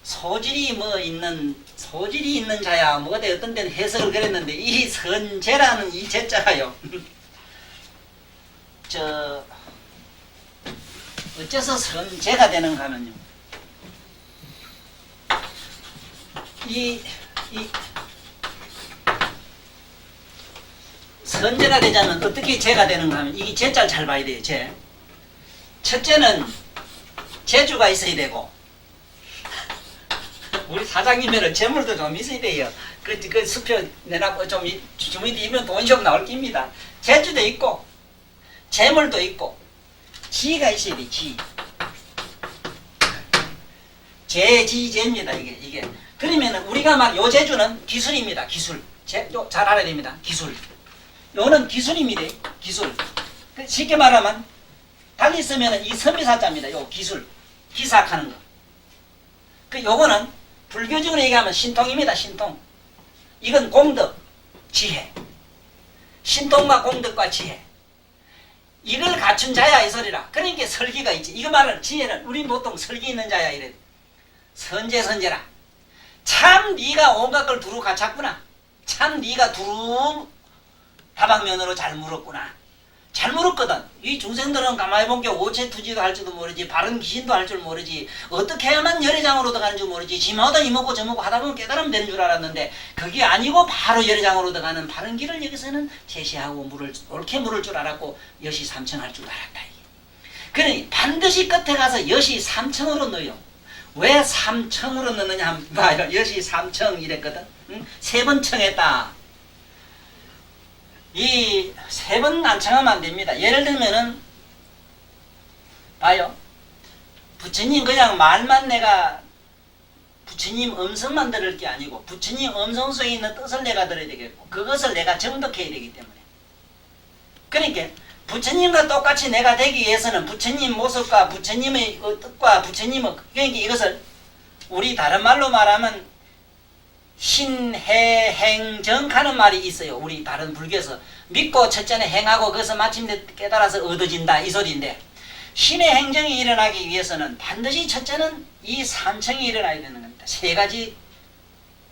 A: 소질이 있는 자야. 뭐 어떤 데는 해석을 그랬는데 이 선제라는 이 제자가요. 어째서 선제가 되는가 하면요. 선제가 되자면 어떻게 제가 되는가 하면 이 제자를 잘 봐야 돼요. 제. 첫째는 재주가 있어야 되고 우리 사장님에는 재물도 좀 있어야 돼요. 그 수표 내놨고 좀 주민이면 돈이 좀 나올 깁니다. 재주도 있고 재물도 있고 지가 있어야 돼. 지. 제지제입니다. 이게. 그러면 우리가 막 요 재주는 기술입니다. 기술. 잘 알아야 됩니다. 기술. 요는 기술입니다. 기술. 쉽게 말하면 달리 쓰면 이 선비사자입니다. 요 기술. 기사하는 거. 요거는 불교적으로 얘기하면 신통입니다. 신통. 이건 공덕, 지혜. 신통과 공덕과 지혜. 이걸 갖춘 자야 이 소리라. 그러니까 설기가 있지. 이거 말은 지혜는 우리 보통 설기 있는 자야 이래. 선제라. 참 네가 온갖 걸 두루 갖췄구나. 참 네가 두루 다방면으로 잘 물었구나. 잘 물었거든. 이 중생들은 가만히 본게 오체투지도 할 줄도 모르지 바른 귀신도 할 줄 모르지 어떻게 해야만 열애장으로 들어가는 줄 모르지 지마다 이먹고 저먹고 하다 보면 깨달으면 되는 줄 알았는데 그게 아니고 바로 열애장으로 들어가는 바른 길을 여기서는 제시하고 옳게 물을 줄 알았고 여시 삼청할 줄 알았다. 그러니 반드시 끝에 가서 여시 삼청으로 넣어요. 왜 삼청으로 넣느냐 하면 봐요. 여시 삼청 이랬거든. 응? 3번 청했다. 이 3번 안 청하면 안 됩니다. 예를 들면은 봐요. 부처님 그냥 말만 내가 부처님 음성만 들을 게 아니고 부처님 음성 속에 있는 뜻을 내가 들어야 되겠고 그것을 내가 정독해야 되기 때문에 그러니까 부처님과 똑같이 내가 되기 위해서는 부처님 모습과 부처님의 뜻과 부처님의 그러니까 이것을 우리 다른 말로 말하면 신해행정 하는 말이 있어요. 우리 다른 불교에서 믿고 첫째는 행하고 그것을 마침내 깨달아서 얻어진다 이 소리인데 신의 행정이 일어나기 위해서는 반드시 첫째는 이 삼청이 일어나야 되는 겁니다. 3가지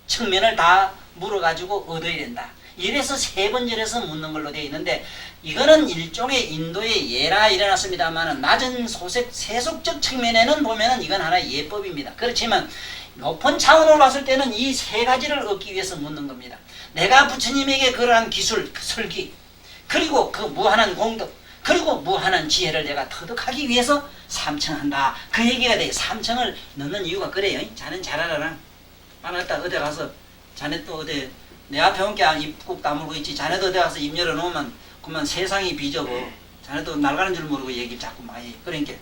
A: 측면을 다 물어가지고 얻어야 된다. 이래서 3번절에서 묻는 걸로 되어 있는데 이거는 일종의 인도의 예라 일어났습니다만 낮은 세속적 측면에는 보면은 이건 하나의 예법입니다. 그렇지만 높은 차원으로 봤을 때는 이 3가지를 얻기 위해서 묻는 겁니다. 내가 부처님에게 그러한 기술, 설기, 그리고 그 무한한 공덕, 그리고 무한한 지혜를 내가 터득하기 위해서 삼청한다. 그 얘기가 돼요. 삼청을 넣는 이유가 그래요. 자넨 잘 알아라. 만났다 어디 가서 자네 또 어디 내 앞에 온게 입국 다물고 있지. 자네도 어디 가서 입 열어놓으면 그만 세상이 비저고 자네도 날가는 줄 모르고 얘기 자꾸 많이 해. 그러니까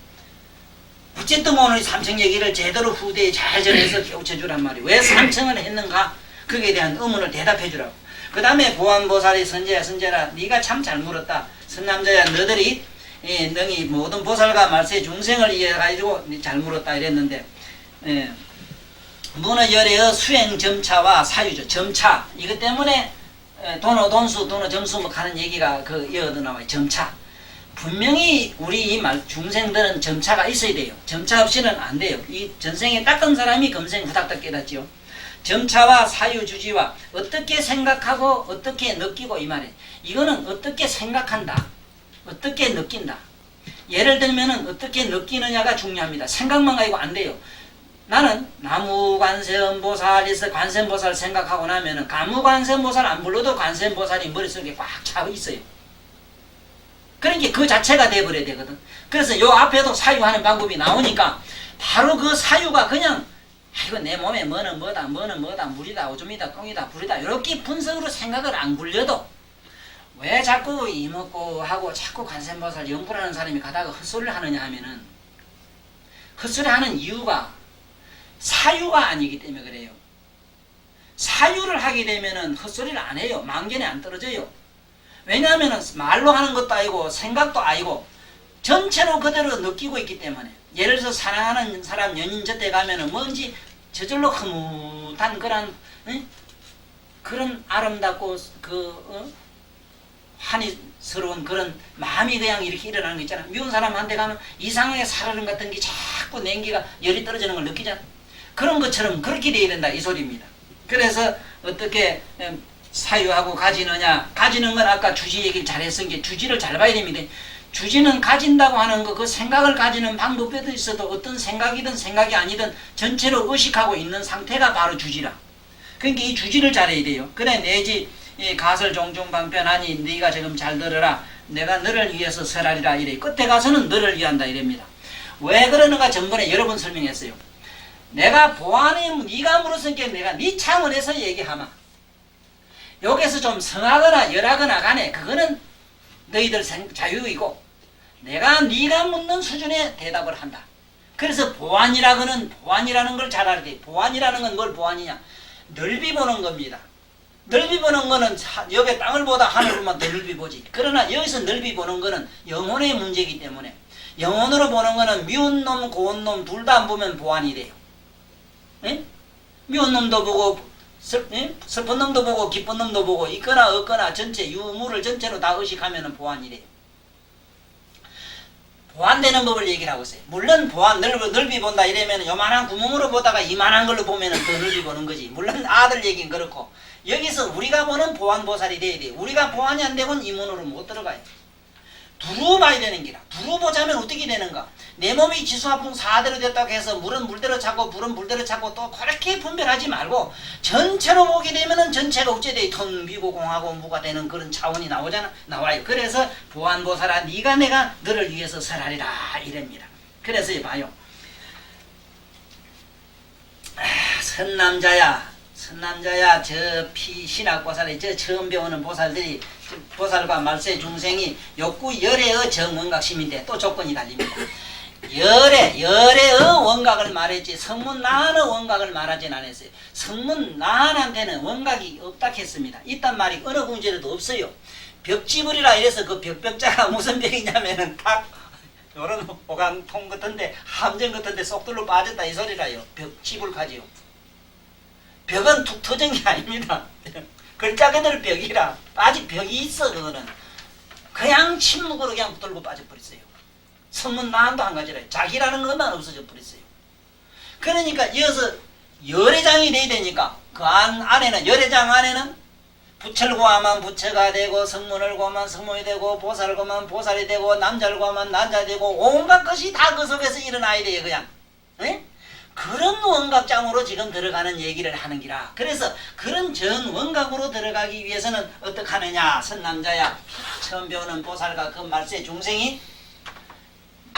A: 어쨌든 오늘 삼청 얘기를 제대로 후대에 잘 전해서 깨우쳐주란 말이에요. 왜 삼청을 했는가? 거기에 대한 의문을 대답해 주라고. 그 다음에 보안보살이 선제라 네가 참 잘 물었다. 선남자야 너들이 너희 모든 보살과 말세 중생을 이해가지고 잘 물었다 이랬는데 문어열애의 수행 점차와 사유죠. 점차 이것 때문에 돈수 점수 뭐 하는 얘기가 이어도 나와요. 점차 분명히 우리 이 중생들은 점차가 있어야 돼요. 점차 없이는 안 돼요. 이 전생에 닦은 사람이 금생 후닥닥 깨닫지요. 점차와 사유주지와 어떻게 생각하고 어떻게 느끼고 이 말이에요. 이거는 어떻게 생각한다. 어떻게 느낀다. 예를 들면은 어떻게 느끼느냐가 중요합니다. 생각만 가지고 안 돼요. 나는 나무관세음보살에서 관세음보살 생각하고 나면은 가무관세음보살 안 불러도 관세음보살이 머릿속에 꽉 차 있어요. 그러니까 그 자체가 돼버려야 되거든. 그래서 요 앞에도 사유하는 방법이 나오니까 바로 그 사유가 그냥 아이고 내 몸에 뭐는 뭐다 물이다 오줌이다 똥이다 불이다 이렇게 분석으로 생각을 안 굴려도 왜 자꾸 이먹고 하고 자꾸 관세음보살 연불하는 사람이 가다가 헛소리를 하느냐 하면은 헛소리 하는 이유가 사유가 아니기 때문에 그래요. 사유를 하게 되면은 헛소리를 안 해요. 망견에 안 떨어져요. 왜냐하면은 말로 하는 것도 아니고 생각도 아니고 전체로 그대로 느끼고 있기 때문에. 예를 들어서 사랑하는 사람 연인 곁에 가면은 뭔지 저절로 흐뭇한 그런 아름답고 환희스러운 그런 마음이 그냥 이렇게 일어나는 거 있잖아. 미운 사람한테 가면 이상하게 살얼음 같은 게 자꾸 냉기가 열이 떨어지는 걸 느끼잖아. 그런 것처럼 그렇게 돼야 된다 이 소리입니다. 그래서 어떻게 사유하고 가지느냐. 가지는 건 아까 주지 얘기를 잘했으니까 주지를 잘 봐야 됩니다. 주지는 가진다고 하는 거 그 생각을 가지는 방법에도 있어도 어떤 생각이든 생각이 아니든 전체로 의식하고 있는 상태가 바로 주지라. 그러니까 이 주지를 잘해야 돼요. 그래 내지 이 가설 종종 방편하니 네가 지금 잘 들어라. 내가 너를 위해서 설하리라 이래. 끝에 가서는 너를 위한다 이랍니다. 왜 그러는가 전번에 여러 번 설명했어요. 내가 보안에 네가 물었으니까 내가 네 차원에서 얘기하마. 여기서 좀 성하거나 열하거나 간에 그거는 너희들 자유이고 내가 네가 묻는 수준의 대답을 한다. 그래서 보안이라는 걸 잘 알아야 돼. 보안이라는 건 뭘 보안이냐. 넓이 보는 겁니다. 넓이 보는 거는 여기 땅을 보다 하늘로만 넓이 보지. 그러나 여기서 넓이 보는 거는 영혼의 문제이기 때문에 영혼으로 보는 거는 미운 놈 고운 놈 둘 다 안 보면 보안이 돼요. 에? 미운 놈도 보고 슬픈 놈도 보고 기쁜 놈도 보고 있거나 없거나 전체 유무를 전체로 다 의식하면 보안이 돼요. 보안되는 법을 얘기를 하고 있어요. 물론 보안 넓이 본다 이러면 요만한 구멍으로 보다가 이만한 걸로 보면 더 넓이 보는 거지. 물론 아들 얘기는 그렇고 여기서 우리가 보는 보안보살이 돼야 돼. 우리가 보안이 안 되면 이 문으로 못 들어가요. 두루 봐야 되는 기라. 두루 보자면 어떻게 되는가. 내 몸이 지수화풍 4대로 됐다고 해서 물은 물대로 찾고 불은 불대로 찾고 또 그렇게 분별하지 말고 전체로 보게 되면은 전체가 어찌돼 텅 비고 공하고 무가 되는 그런 차원이 나와요. 그래서 보안보살아 네가 내가 너를 위해서 설하리라 이랍니다. 그래서 봐요. 선남자야 저 신학보살이 저 처음 배우는 보살들이 보살과 말세 중생이 욕구 열애의 정원각심인데 또 조건이 달립니다. 열애의 원각을 말했지 성문 나한의 원각을 말하진 않았어요. 성문 나한한테는 원각이 없다 했습니다. 이딴 말이 어느 군제에도 없어요. 벽지불이라 이래서 그 벽자가 무슨 벽이냐면은 딱 요런 호강통 같은데 함정 같은데 쏙들로 빠졌다 이 소리라요. 벽지불까지요. 벽은 툭 터진 게 아닙니다. 글자 그대로 벽이라 아직 벽이 있어. 그거는 그냥 침묵으로 그냥 붙들고 빠져버렸어요. 성문 나한도 한 가지라 자기라는 것만 없어져 버렸어요. 그러니까 이어서 열애장이 돼야 되니까 그 안에는 열애장 안에는 부처를 구하면 부처가 되고 성문을 구하면 성문이 되고 보살을 구하면 보살이 되고 남자를 구하면 남자 되고 온갖 것이 다 그 속에서 일어나야 돼요. 그냥 에? 그런 원각장으로 지금 들어가는 얘기를 하는 기라. 그래서 그런 전 원각으로 들어가기 위해서는 어떻게 하느냐. 선남자야 처음 배우는 보살과 그 말세 중생이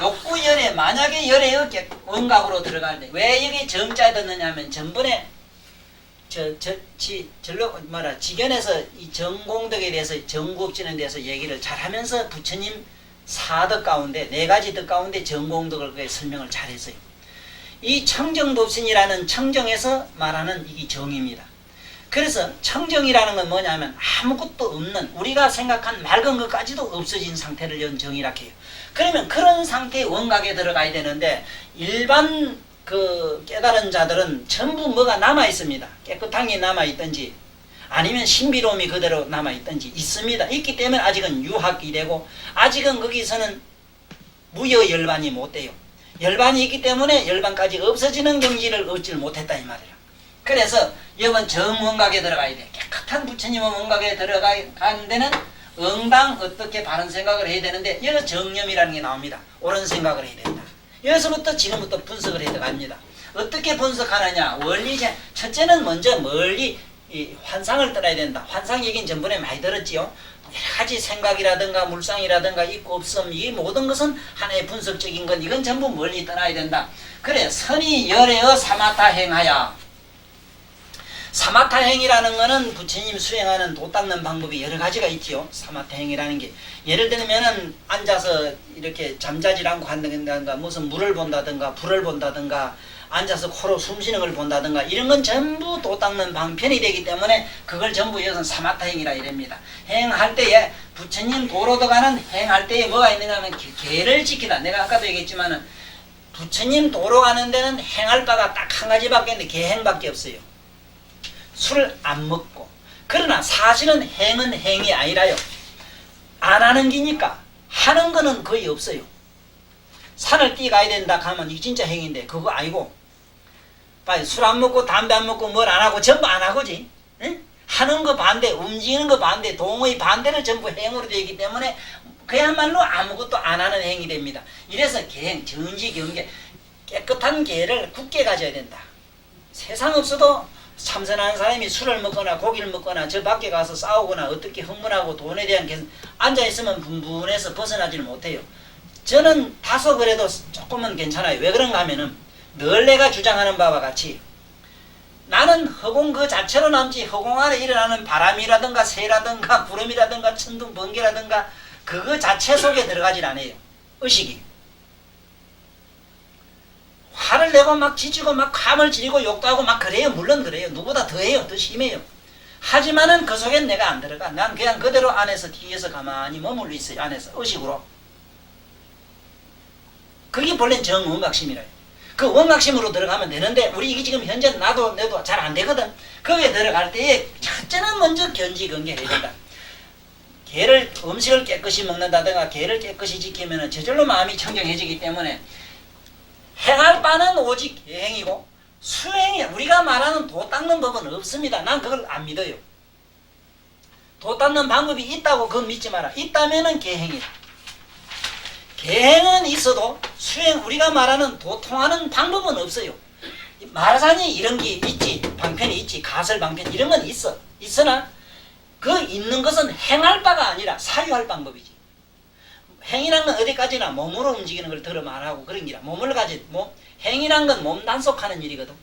A: 욕구 열애 만약에 열애의 원각으로 들어갈 때 왜 여기 정자 듣느냐 하면 전번에 지견에서 이 정공덕에 대해서 정국지는 데서 얘기를 잘하면서 부처님 4덕 가운데 4가지 덕 가운데 정공덕을 설명을 잘했어요. 이 청정법신이라는 청정에서 말하는 이 정입니다. 그래서 청정이라는 건 뭐냐면 아무것도 없는 우리가 생각한 맑은 것까지도 없어진 상태를 연 정이라 해요. 그러면 그런 상태의 원각에 들어가야 되는데 일반 그 깨달은 자들은 전부 뭐가 남아 있습니다. 깨끗한 게 남아 있든지 아니면 신비로움이 그대로 남아 있든지 있습니다. 있기 때문에 아직은 유학이 되고 아직은 거기서는 무여 열반이 못 돼요. 열반이 있기 때문에 열반까지 없어지는 경지를 얻지를 못했다 이 말이라. 그래서 이번 정원각에 들어가야 돼. 깨끗한 부처님의 원각에 들어가는 데는 응당 어떻게 바른 생각을 해야 되는데 여기서 정념이라는 게 나옵니다. 옳은 생각을 해야 된다. 여기서부터 지금부터 분석을 해야 됩니다. 어떻게 분석하느냐? 원리제 첫째는 먼저 멀리 이 환상을 떠나야 된다. 환상 얘기는 전번에 많이 들었지요. 여러 가지 생각이라든가 물상이라든가 있고 없음 이 모든 것은 하나의 분석적인 건 이건 전부 멀리 떠나야 된다. 그래 선이 열애어 사마타 행하야. 사마타 행이라는 거는 부처님 수행하는 도 닦는 방법이 여러 가지가 있지요. 사마타 행이라는 게 예를 들면은 앉아서 이렇게 잠자질 않고 한다든가 무슨 물을 본다든가 불을 본다든가 앉아서 코로 숨 쉬는 걸 본다든가 이런 건 전부 도 닦는 방편이 되기 때문에 그걸 전부 이것은 사마타 행이라 이랍니다. 행할 때에 부처님 도로 들어가는 행할 때에 뭐가 있느냐 하면 계를 지키다. 내가 아까도 얘기했지만은 부처님 도로 가는 데는 행할 바가 딱 한 가지밖에 없는데 계행밖에 없어요. 술을 안 먹고. 그러나 사실은 행은 행이 아니라요. 안 하는 기니까 하는 거는 거의 없어요. 산을 뛰어가야 된다 하면 이게 진짜 행인데 그거 아니고 술 안 먹고 담배 안 먹고 뭘 안 하고 전부 안 하고지. 응? 하는 거 반대, 움직이는 거 반대, 동의 반대를 전부 행으로 되어 있기 때문에 그야말로 아무것도 안 하는 행이 됩니다. 이래서 계행, 정지, 경계, 깨끗한 계를 굳게 가져야 된다. 세상 없어도 참선하는 사람이 술을 먹거나 고기를 먹거나 저 밖에 가서 싸우거나 어떻게 흥분하고 돈에 대한 앉아있으면 분분해서 벗어나지를 못해요. 저는 다소 그래도 조금은 괜찮아요. 왜 그런가 하면은 늘 내가 주장하는 바와 같이 나는 허공 그 자체로 남지 허공 안에 일어나는 바람이라든가 새라든가 구름이라든가 천둥 번개라든가 그거 자체 속에 들어가질 않아요. 의식이. 화를 내고 막 지치고 막 감을 지르고 욕도 하고 막 그래요. 물론 그래요. 누구보다 더해요. 더 심해요. 하지만은 그 속엔 내가 안 들어가. 난 그냥 그대로 안에서 뒤에서 가만히 머물러 있어요. 안에서 의식으로. 그게 본래 정원각심이라요. 그 원각심으로 들어가면 되는데 우리 이게 지금 현재 나도 내도 잘 안 되거든. 거기에 들어갈 때에 첫째는 먼저 견지경계해야 된다. 개를 음식을 깨끗이 먹는다든가 개를 깨끗이 지키면 저절로 마음이 청정해지기 때문에 행할 바는 오직 계행이고 수행이 우리가 말하는 도 닦는 법은 없습니다. 난 그걸 안 믿어요. 도 닦는 방법이 있다고 그건 믿지 마라. 있다면은 계행이다. 계행은 있어도 수행 우리가 말하는 도통하는 방법은 없어요. 마라산이 이런 게 있지, 방편이 있지, 가설 방편 이런 건 있어. 있으나 그 있는 것은 행할 바가 아니라 사유할 방법이지. 행이란 건 어디까지나 몸으로 움직이는 걸 들어 말하고 그런 기라. 몸을 가지 행이란 건 몸 단속하는 일이거든.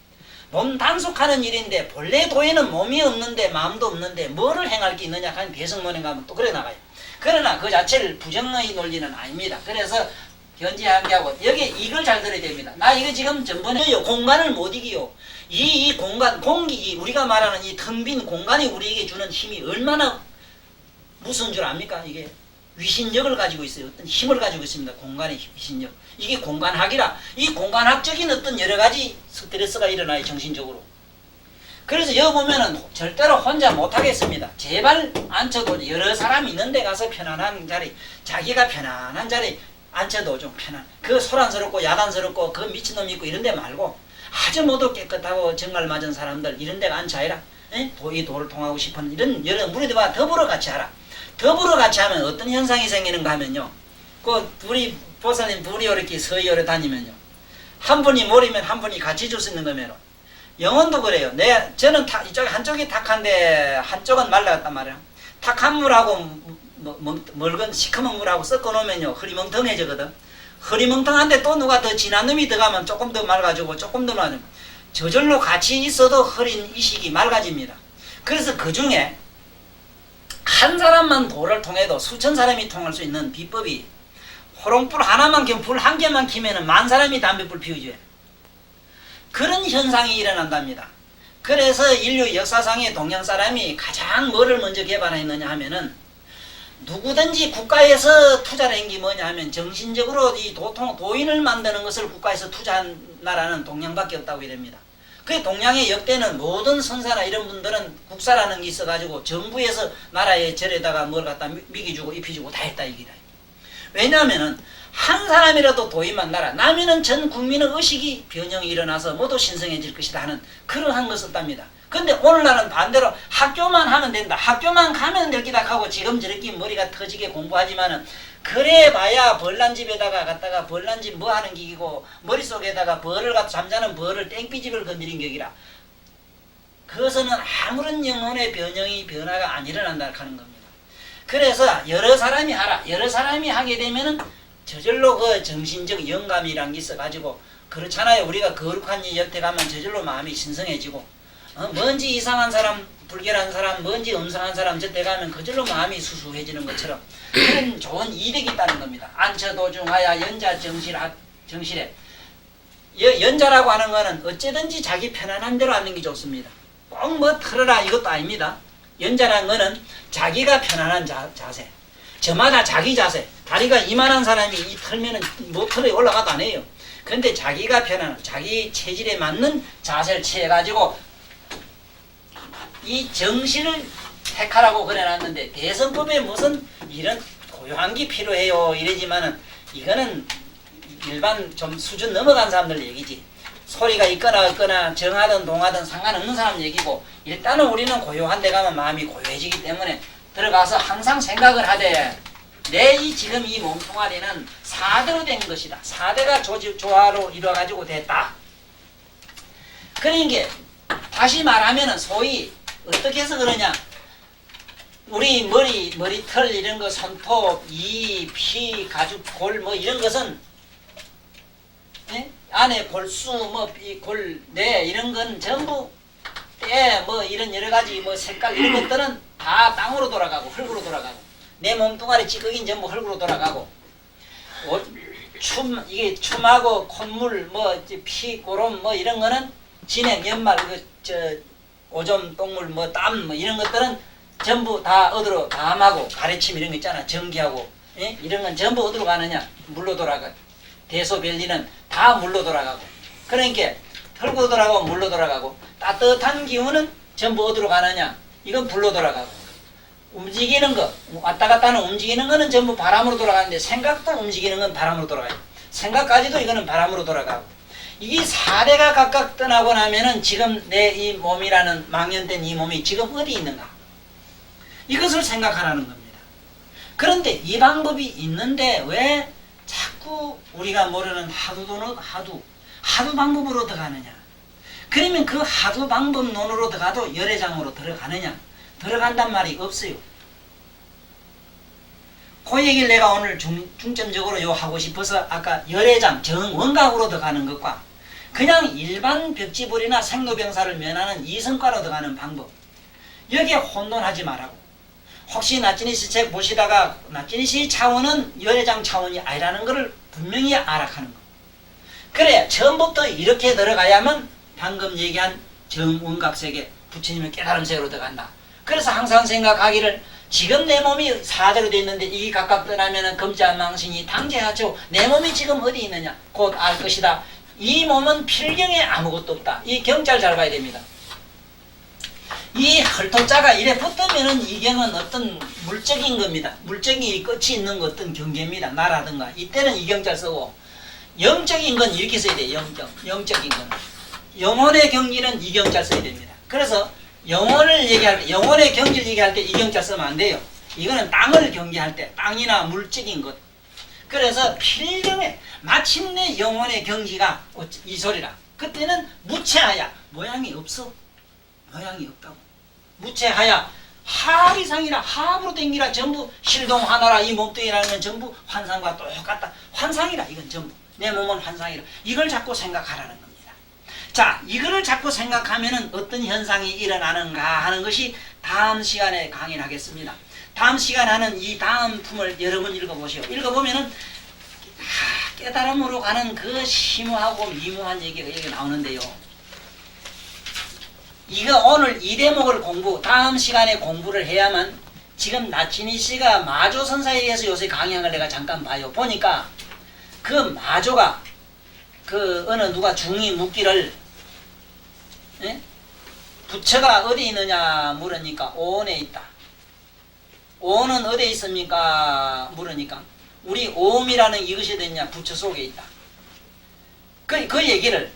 A: 몸 단속하는 일인데 본래 도에는 몸이 없는데 마음도 없는데 뭐를 행할 게 있느냐 하면 대성론에 가면 또 그래 나가요. 그러나 그 자체를 부정의 논리는 아닙니다. 그래서 견지하게하고 여기 이걸 잘 들어야 됩니다. 나 이거 지금 전번에 공간을 못 이기요. 이 공간 공기 우리가 말하는 이 텅 빈 공간이 우리에게 주는 힘이 얼마나 무서운 줄 압니까? 이게 위신력을 가지고 있어요. 어떤 힘을 가지고 있습니다. 공간의 위신력. 이게 공간학이라 이 공간학적인 어떤 여러 가지 스트레스가 일어나요. 정신적으로. 그래서 여기 보면은 절대로 혼자 못하겠습니다. 제발 앉혀도 여러 사람이 있는 데 가서 편안한 자리 자기가 편안한 자리 앉혀도 좀 편안 그 소란스럽고 야단스럽고 그 미친놈이 있고 이런 데 말고 아주 모두 깨끗하고 정말 맞은 사람들 이런 데가 앉혀야 이 도를 통하고 싶은 이런 여러 무리들과 더불어 같이 하라. 더불어 같이 하면 어떤 현상이 생기는가 하면요. 그 둘이 보사님 둘이 이렇게 서희열에 다니면요. 한 분이 모르면 한 분이 같이 줄 수 있는 거면 영혼도 그래요. 저는 이쪽에 한쪽이 탁한데 한쪽은 말라갔단 말이야. 탁한 물하고 멀건 시커먼 물하고 섞어 놓으면요. 흐리멍텅해지거든. 흐리멍텅한데 또 누가 더 진한 놈이 들어가면 조금 더 맑아지고 조금 더 맑아지고 저절로 같이 있어도 흐린 이식이 맑아집니다. 그래서 그 중에 한 사람만 도를 통해도 수천 사람이 통할 수 있는 비법이 호롱불 하나만 켜면 불 한 개만 켜면 만 사람이 담배불 피우죠. 그런 현상이 일어난답니다. 그래서 인류 역사상에 동양 사람이 가장 뭐를 먼저 개발했느냐 하면은 누구든지 국가에서 투자를 한 게 뭐냐 하면 정신적으로 이 도인을 만드는 것을 국가에서 투자한 나라는 동양밖에 없다고 이럽니다. 그 동양의 역대는 모든 선사나 이런 분들은 국사라는 게 있어가지고 정부에서 나라의 절에다가 뭘 갖다 미기주고 입히주고 다 했다 이기다. 왜냐하면은 한 사람이라도 도인만 나라 나면은 전 국민의 의식이 변형이 일어나서 모두 신성해질 것이다 하는 그러한 것을 답니다. 근데 오늘날은 반대로 학교만 하면 된다. 학교만 가면 될 기다 하고 지금 저렇게 머리가 터지게 공부하지만은 그래 봐야 벌란집에다가 갔다가 벌란집 뭐 하는 기기고 머릿속에다가 벌을 갖다 잠자는 벌을 땡삐집을 건드린 격이라. 그것은 아무런 영혼의 변화가 안 일어난다 하는 겁니다. 그래서 여러 사람이 하라. 여러 사람이 하게 되면은 저절로 그 정신적 영감이란 게 있어가지고 그렇잖아요. 우리가 거룩한 이 옆에 가면 저절로 마음이 신성해지고 뭔지 이상한 사람, 불결한 사람, 뭔지 음성한 사람 저때 가면 그절로 마음이 수수해지는 것처럼 그런 좋은 이득이 있다는 겁니다. 안처도중하야 연자 정실에 연자라고 하는 거는 어쨌든지 자기 편안한 대로 하는 게 좋습니다. 꼭 뭐 틀어라 이것도 아닙니다. 연자라는 거는 자기가 편안한 자세. 저마다 자기 자세. 다리가 이만한 사람이 이 털면은 뭐 털에 올라가도 안 해요. 그런데 자기가 편안한 자기 체질에 맞는 자세를 취해가지고 이 정신을 택하라고 그래놨는데 대선법에 무슨 이런 고요한 게 필요해요 이러지만은 이거는 일반 좀 수준 넘어간 사람들 얘기지. 소리가 있거나 없거나 정하든 동하든 상관없는 사람 얘기고 일단은 우리는 고요한 데 가면 마음이 고요해지기 때문에 들어가서 항상 생각을 하되 내 이 지금 이 몸뚱아리는 사대로 된 것이다. 사대가 조화로 이루어가지고 됐다. 그러니까 다시 말하면은 소위 어떻게 해서 그러냐. 우리 머리털 이런 거 손톱, 이, 피, 가죽, 골 뭐 이런 것은 예? 안에 골수 골내 이런 건 전부 때 뭐 이런 여러 가지 뭐 색깔 이런 것들은 다 땅으로 돌아가고 흙으로 돌아가고 내 몸뚱아리 찌꺼기는 전부 흙으로 돌아가고 이게 춤하고 콧물 뭐 피 고름 뭐 이런 거는 진액 연말 오줌 똥물 뭐 땀 뭐 이런 것들은 전부 다 어디로 담하고 가래침 이런 거 있잖아. 전기하고 예? 이런 건 전부 어디로 가느냐. 물로 돌아가. 대소변리는 다 물로 돌아가고 그러니까 흙으로 돌아가고 물로 돌아가고 따뜻한 기운은 전부 어디로 가느냐. 이건 불로 돌아가고 움직이는 거 왔다 갔다 하는 움직이는 거는 전부 바람으로 돌아가는데 생각도 움직이는 건 바람으로 돌아가요. 생각까지도 이거는 바람으로 돌아가고 이 사대가 각각 떠나고 나면은 지금 내 이 몸이라는 망연된 이 몸이 지금 어디 있는가 이것을 생각하라는 겁니다. 그런데 이 방법이 있는데 왜 자꾸 우리가 모르는 하두 방법으로 들어가느냐. 그러면 그 하두 방법론으로 들어가도 열애장으로 들어가느냐. 들어간단 말이 없어요. 그 얘기를 내가 오늘 중점적으로 요 하고 싶어서 아까 열애장 정원각으로 들어가는 것과 그냥 일반 벽지불이나 생로병사를 면하는 이성과로 들어가는 방법 여기에 혼돈하지 말라고. 혹시 나찐이 씨 책 보시다가 나찐이 씨 차원은 열애장 차원이 아니라는 것을 분명히 알아가는 거. 그래 처음부터 이렇게 들어가야만 방금 얘기한 정원각세계 부처님의 깨달음 세계로 들어간다. 그래서 항상 생각하기를 지금 내 몸이 사대로 돼 있는데 이 각각 떠나면은 금자망신이 당제하죠. 내 몸이 지금 어디 있느냐 곧 알 것이다. 이 몸은 필경에 아무것도 없다. 이 경자를 잘 봐야 됩니다. 이 헐토자가 이래 붙으면은 이 경은 어떤 물적인 겁니다. 물적인 끝이 있는 어떤 경계입니다. 나라든가 이때는 이 경자를 쓰고 영적인 건 이렇게 써야 돼요. 영적인 건 영혼의 경지는 이 경자를 써야 됩니다. 그래서 영혼을 얘기할 때 영혼의 경지를 얘기할 때 이 경자 쓰면 안 돼요. 이거는 땅을 경계할 때 땅이나 물적인 것. 그래서 필경에 마침내 영혼의 경지가 이 소리라. 그때는 무체하야 모양이 없어. 모양이 없다고. 무체하야 합이상이라 합으로 댕기라 전부 실동 하나라. 이 몸뚱이라는 건 전부 환상과 똑같다. 환상이라. 이건 전부 내 몸은 환상이라. 이걸 자꾸 생각하라는 겁니다. 자, 이거를 자꾸 생각하면은 어떤 현상이 일어나는가 하는 것이 다음 시간에 강의를 하겠습니다. 다음 시간에 하는 이 다음 품을 여러분 읽어보시오. 읽어보면은 깨달음으로 가는 그 심오하고 미묘한 얘기가 여기 나오는데요. 이거 오늘 이 대목을 다음 시간에 공부를 해야만 지금 나치니 씨가 마조선사에 의해서 요새 강의한 걸 내가 잠깐 봐요. 보니까 그 마조가 그 어느 누가 중이 묻기를 예? 부처가 어디 있느냐 물으니까 오온에 있다. 오온은 어디에 있습니까? 물으니까 우리 오음이라는 이것이 어디 있냐 부처 속에 있다. 그 얘기를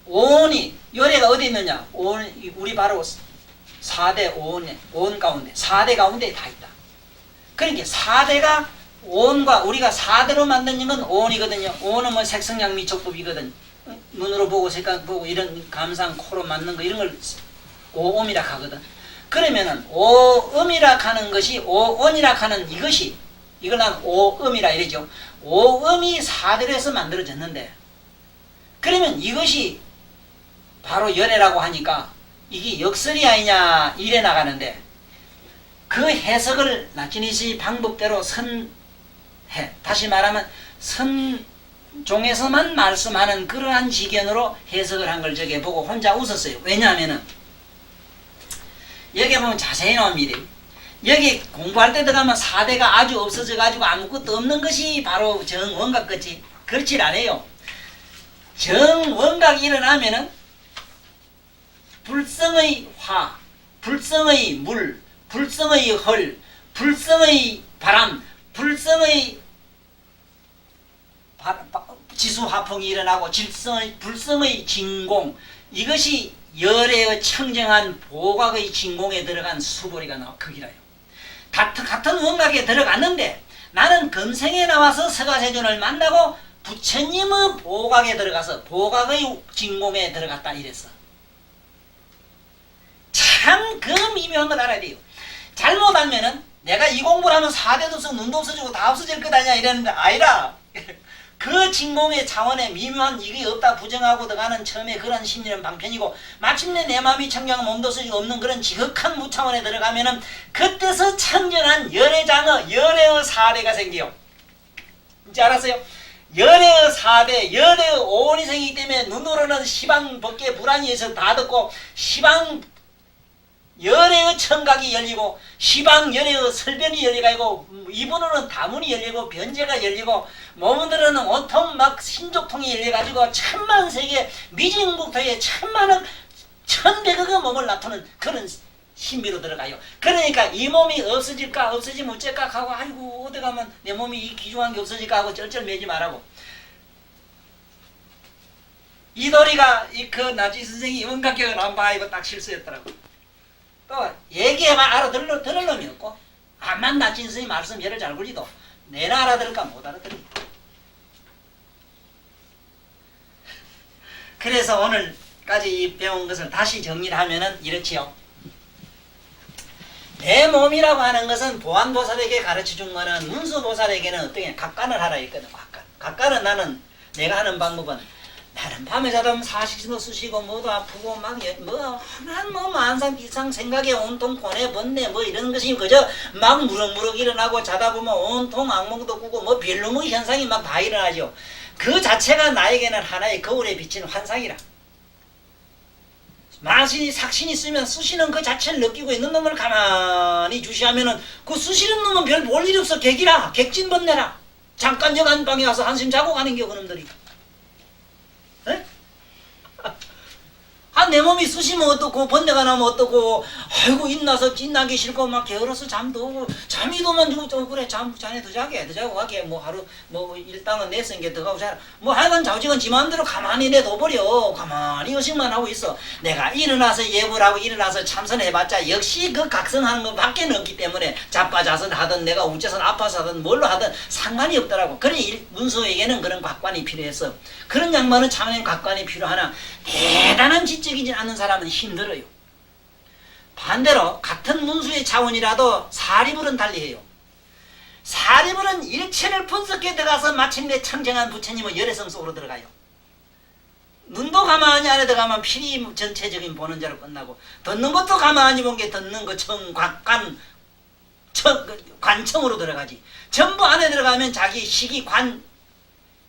A: 오온이 열애가 어디 있느냐? 오온, 우리 바로 4대 오온 가운데 4대 가운데 다 있다. 그러니까 4대가 오온과 우리가 4대로 만든 건 오온이거든요. 오온은 뭐 색성양 미촉법이거든. 눈으로 보고 색깔 보고 이런 감상 코로 맞는 거 이런 걸 오음이라 하거든. 그러면은 오음이라 하는 것이 오온이라 하는 이것이 이걸 난 오음이라 이러죠. 오음이 4대로 해서 만들어졌는데 그러면 이것이 바로 열애라고 하니까 이게 역설이 아니냐 이래 나가는데 그 해석을 나치니시 방법대로 선해. 다시 말하면 선종에서만 말씀하는 그러한 지견으로 해석을 한 걸 저게 보고 혼자 웃었어요. 왜냐하면은 여기 보면 자세히 나옵니다. 여기 공부할 때 들어가면 4대가 아주 없어져 가지고 아무것도 없는 것이 바로 정원각 같지. 그렇지 않아요. 정원각이 일어나면은 불성의 화, 불성의 물, 불성의 헐, 불성의 바람, 불성의 지수화풍이 일어나고 불성의 진공, 이것이 열애의 청정한 보각의 진공에 들어간 수보리가 나와 거기라요. 같은 원각에 들어갔는데 나는 금생에 나와서 서가세존을 만나고 부처님의 보각에 들어가서 보각의 진공에 들어갔다 이랬어. 참 그 미묘한 걸 알아야 돼요. 잘못 알면은 내가 이 공부를 하면 4대도 없어 눈도 없어지고 다 없어질 것 아니야 이랬는데 아니라 그 진공의 차원에 미묘한 이게 없다 부정하고 들어가는 처음에 그런 심리는 방편이고 마침내 내 마음이 청정한 몸도 쓰지가 없는 그런 지극한 무차원에 들어가면은 그때서 청정한 열애장어 열애의 4대가 생겨요. 이제 알았어요? 열애의 4대 열애의 오온이 생기기 때문에 눈으로는 시방 법계 불안이에서 다 듣고 시방 열애의 청각이 열리고 시방 열애의 설변이 열리고 이분으로는 다문이 열리고 변제가 열리고 몸들은 온통 막 신족통이 열려가지고 천만세계 미진국토에 천만억 천백억의 몸을 나타내는 그런 신비로 들어가요. 그러니까 이 몸이 없어질까 없어지면 어쩔까 하고 아이고 어디 가면 내 몸이 이 귀중한 게 없어질까 하고 쩔쩔매지 말라고. 이 도리가 그 나지 선생이 원각격을 안 봐 이거 딱 실수였더라고. 또 얘기해봐 알아들을 놈이 없고 암만 나지 선생님 말씀 예를 잘 굴리도 내나 알아들을까 못 알아들으니. 그래서 오늘까지 이 배운 것을 다시 정리를 하면은 이렇지요. 내 몸이라고 하는 것은 보안보살에게 가르쳐준 거는 문수보살에게는 어떻게 각관을 하라 했거든. 각관은 나는 내가 하는 방법은 나는 밤에 자다 보면 사식신도 쑤시고 뭐도 아프고 막 뭐 만상 비상 생각에 온통 고뇌 번뇌 뭐 이런 것이 그저 막 무럭무럭 일어나고 자다 보면 온통 악몽도 꾸고 뭐 별놈의 현상이 막 다 일어나죠. 그 자체가 나에게는 하나의 거울에 비친 환상이라. 마신이 삭신이 쓰면 쑤시는 그 자체를 느끼고 있는 놈을 가만히 주시하면은 그 쑤시는 놈은 별 볼 일 없어. 객이라 객진번뇌라. 잠깐 여간 방에 와서 한숨 자고 가는 게 그놈들이. 에? 내 몸이 쑤시면 어떻고 번뇌가 나면 어떻고 아이고 인나서 찐나기 싫고 막 게을러서 잠도 오고 잠이 도만 주고 그래 자네 더 자고 가게 뭐 하루 뭐 일당은 냈은 게 더 가고 자라 뭐 하여간 자우지간 지 마음대로 가만히 내둬버려. 가만히 의식만 하고 있어. 내가 일어나서 예불 하고 일어나서 참선해봤자 역시 그 각성하는 것 밖에 없기 때문에 자빠자선 하든 내가 우째선 아파서 하든 뭘로 하든 상관이 없더라고. 그러니 문수에게는 그런 각관이 필요했어. 그런 양반은 참여인 각관이 필요하나 대단한 지적이지 않는 사람은 힘들어요. 반대로 같은 문수의 차원이라도 사리불은 달리해요. 사리불은 일체를 분석해 들어가서 마침내 청정한 부처님의 열애성 속으로 들어가요. 눈도 가만히 안에 들어가면 필히 전체적인 보는 자로 끝나고 듣는 것도 가만히 본 게 듣는 거 청각관 관청으로 들어가지. 전부 안에 들어가면 자기 시기 관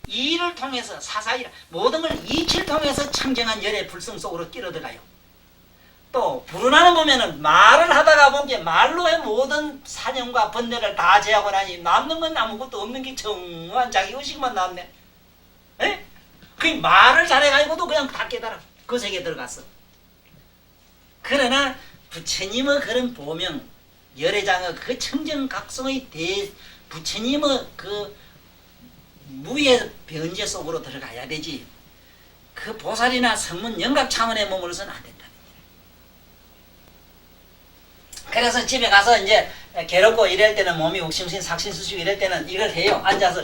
A: 이를 통해서 사사이라 모든 걸 이치를 통해서 청정한 열의 불성 속으로 끼어들어가요. 또 불운하는 보면은 말을 하다가 본 게 말로의 모든 사념과 번뇌를 다 제하고 나니 남는 건 아무것도 없는 게 정확한 자기 의식만 남네. 에? 그 말을 잘해가지고도 그냥 다 깨달아. 그 세계에 들어갔어. 그러나 부처님의 그런 보명 열애장의 그 청정각성의 부처님의 그 무의 변제 속으로 들어가야 되지. 그 보살이나 성문 영각 차원에 머물러서는 안 된다는 얘기예요. 그래서 집에 가서 이제 괴롭고 이럴 때는 몸이 욱신욱신 삭신수시고 이럴 때는 이걸 해요. 앉아서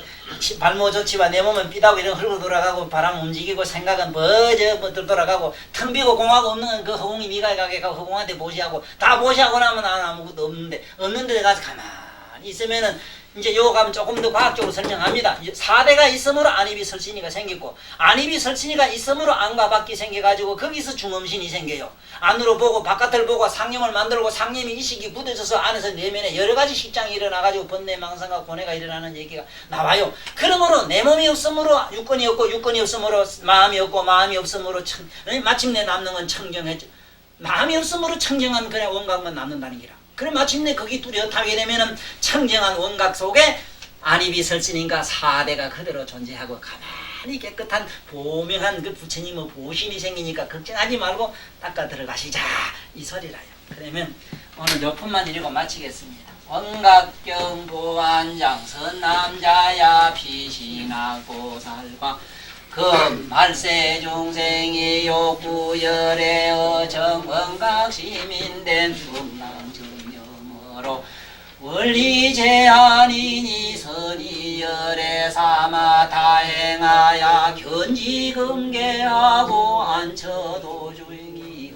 A: 발모 조치와 내 몸은 삐다고 이런 흘러 돌아가고 바람 움직이고 생각은 돌아가고 텅 비고 공하고 없는 그 허공이 미가에 가게 가고 허공한테 보시하고 다 보시하고 나면 아무것도 없는 데 가서 가만히 있으면은 이제 요 가면 조금 더 과학적으로 설명합니다. 4대가 있으므로 안입이 설신이가 생겼고 안입이 설신이가 있으므로 안과 밖이 생겨가지고 거기서 중음신이 생겨요. 안으로 보고 바깥을 보고 상념을 만들고 상념이 이식이 굳어져서 안에서 내면에 여러 가지 식장이 일어나가지고 번뇌 망상과 고뇌가 일어나는 얘기가 나와요. 그러므로 내 몸이 없으므로 육건이 없고 육건이 없으므로 마음이 없고 마음이 없으므로 마침내 남는 건 청정했죠. 마음이 없으므로 청정한 그냥 원각만 남는다는 기라. 그럼 마침내 거기 뚜렷하게 되면은 청정한 원각 속에 안입이 설신인가 4대가 그대로 존재하고 가만히 깨끗한 보명한 그 부처님의 보신이 생기니까 걱정하지 말고 닦아 들어가시자 이 소리라요. 그러면 오늘 몇 분만 읽고 마치겠습니다. 원각경 보안장 선남자야 피신하고 살과 그 말세 중생이 욕구열에 어정원각 시민된 중랑정념으로 원리 제한이니 선이열에 삼아 다행하야 견지금계하고 안처도주행이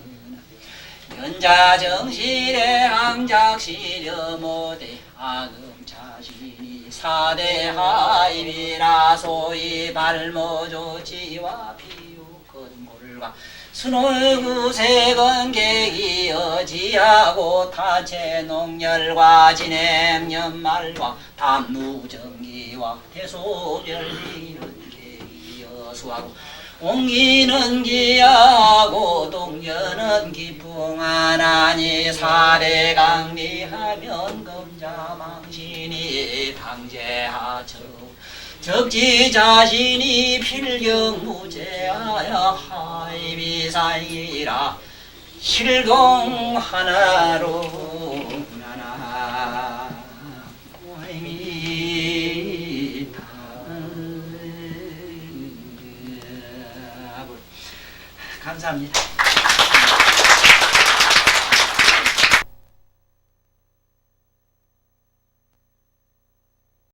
A: 연자정실에 항작시려 못해 악음자신이 4대 하입이라 소위 발모조치와 비유건골과 순월구색은 계기어지하고 타체 농열과 진행연말과 담누정기와 해소별리는 계기어수하고 옹기는 기하고 동전은 기풍하나니 4대 강리하면 금자망신이 방제하처 적지 자신이 필경무제하여 하이비사이라 실공 하나로 나나 감사합니다.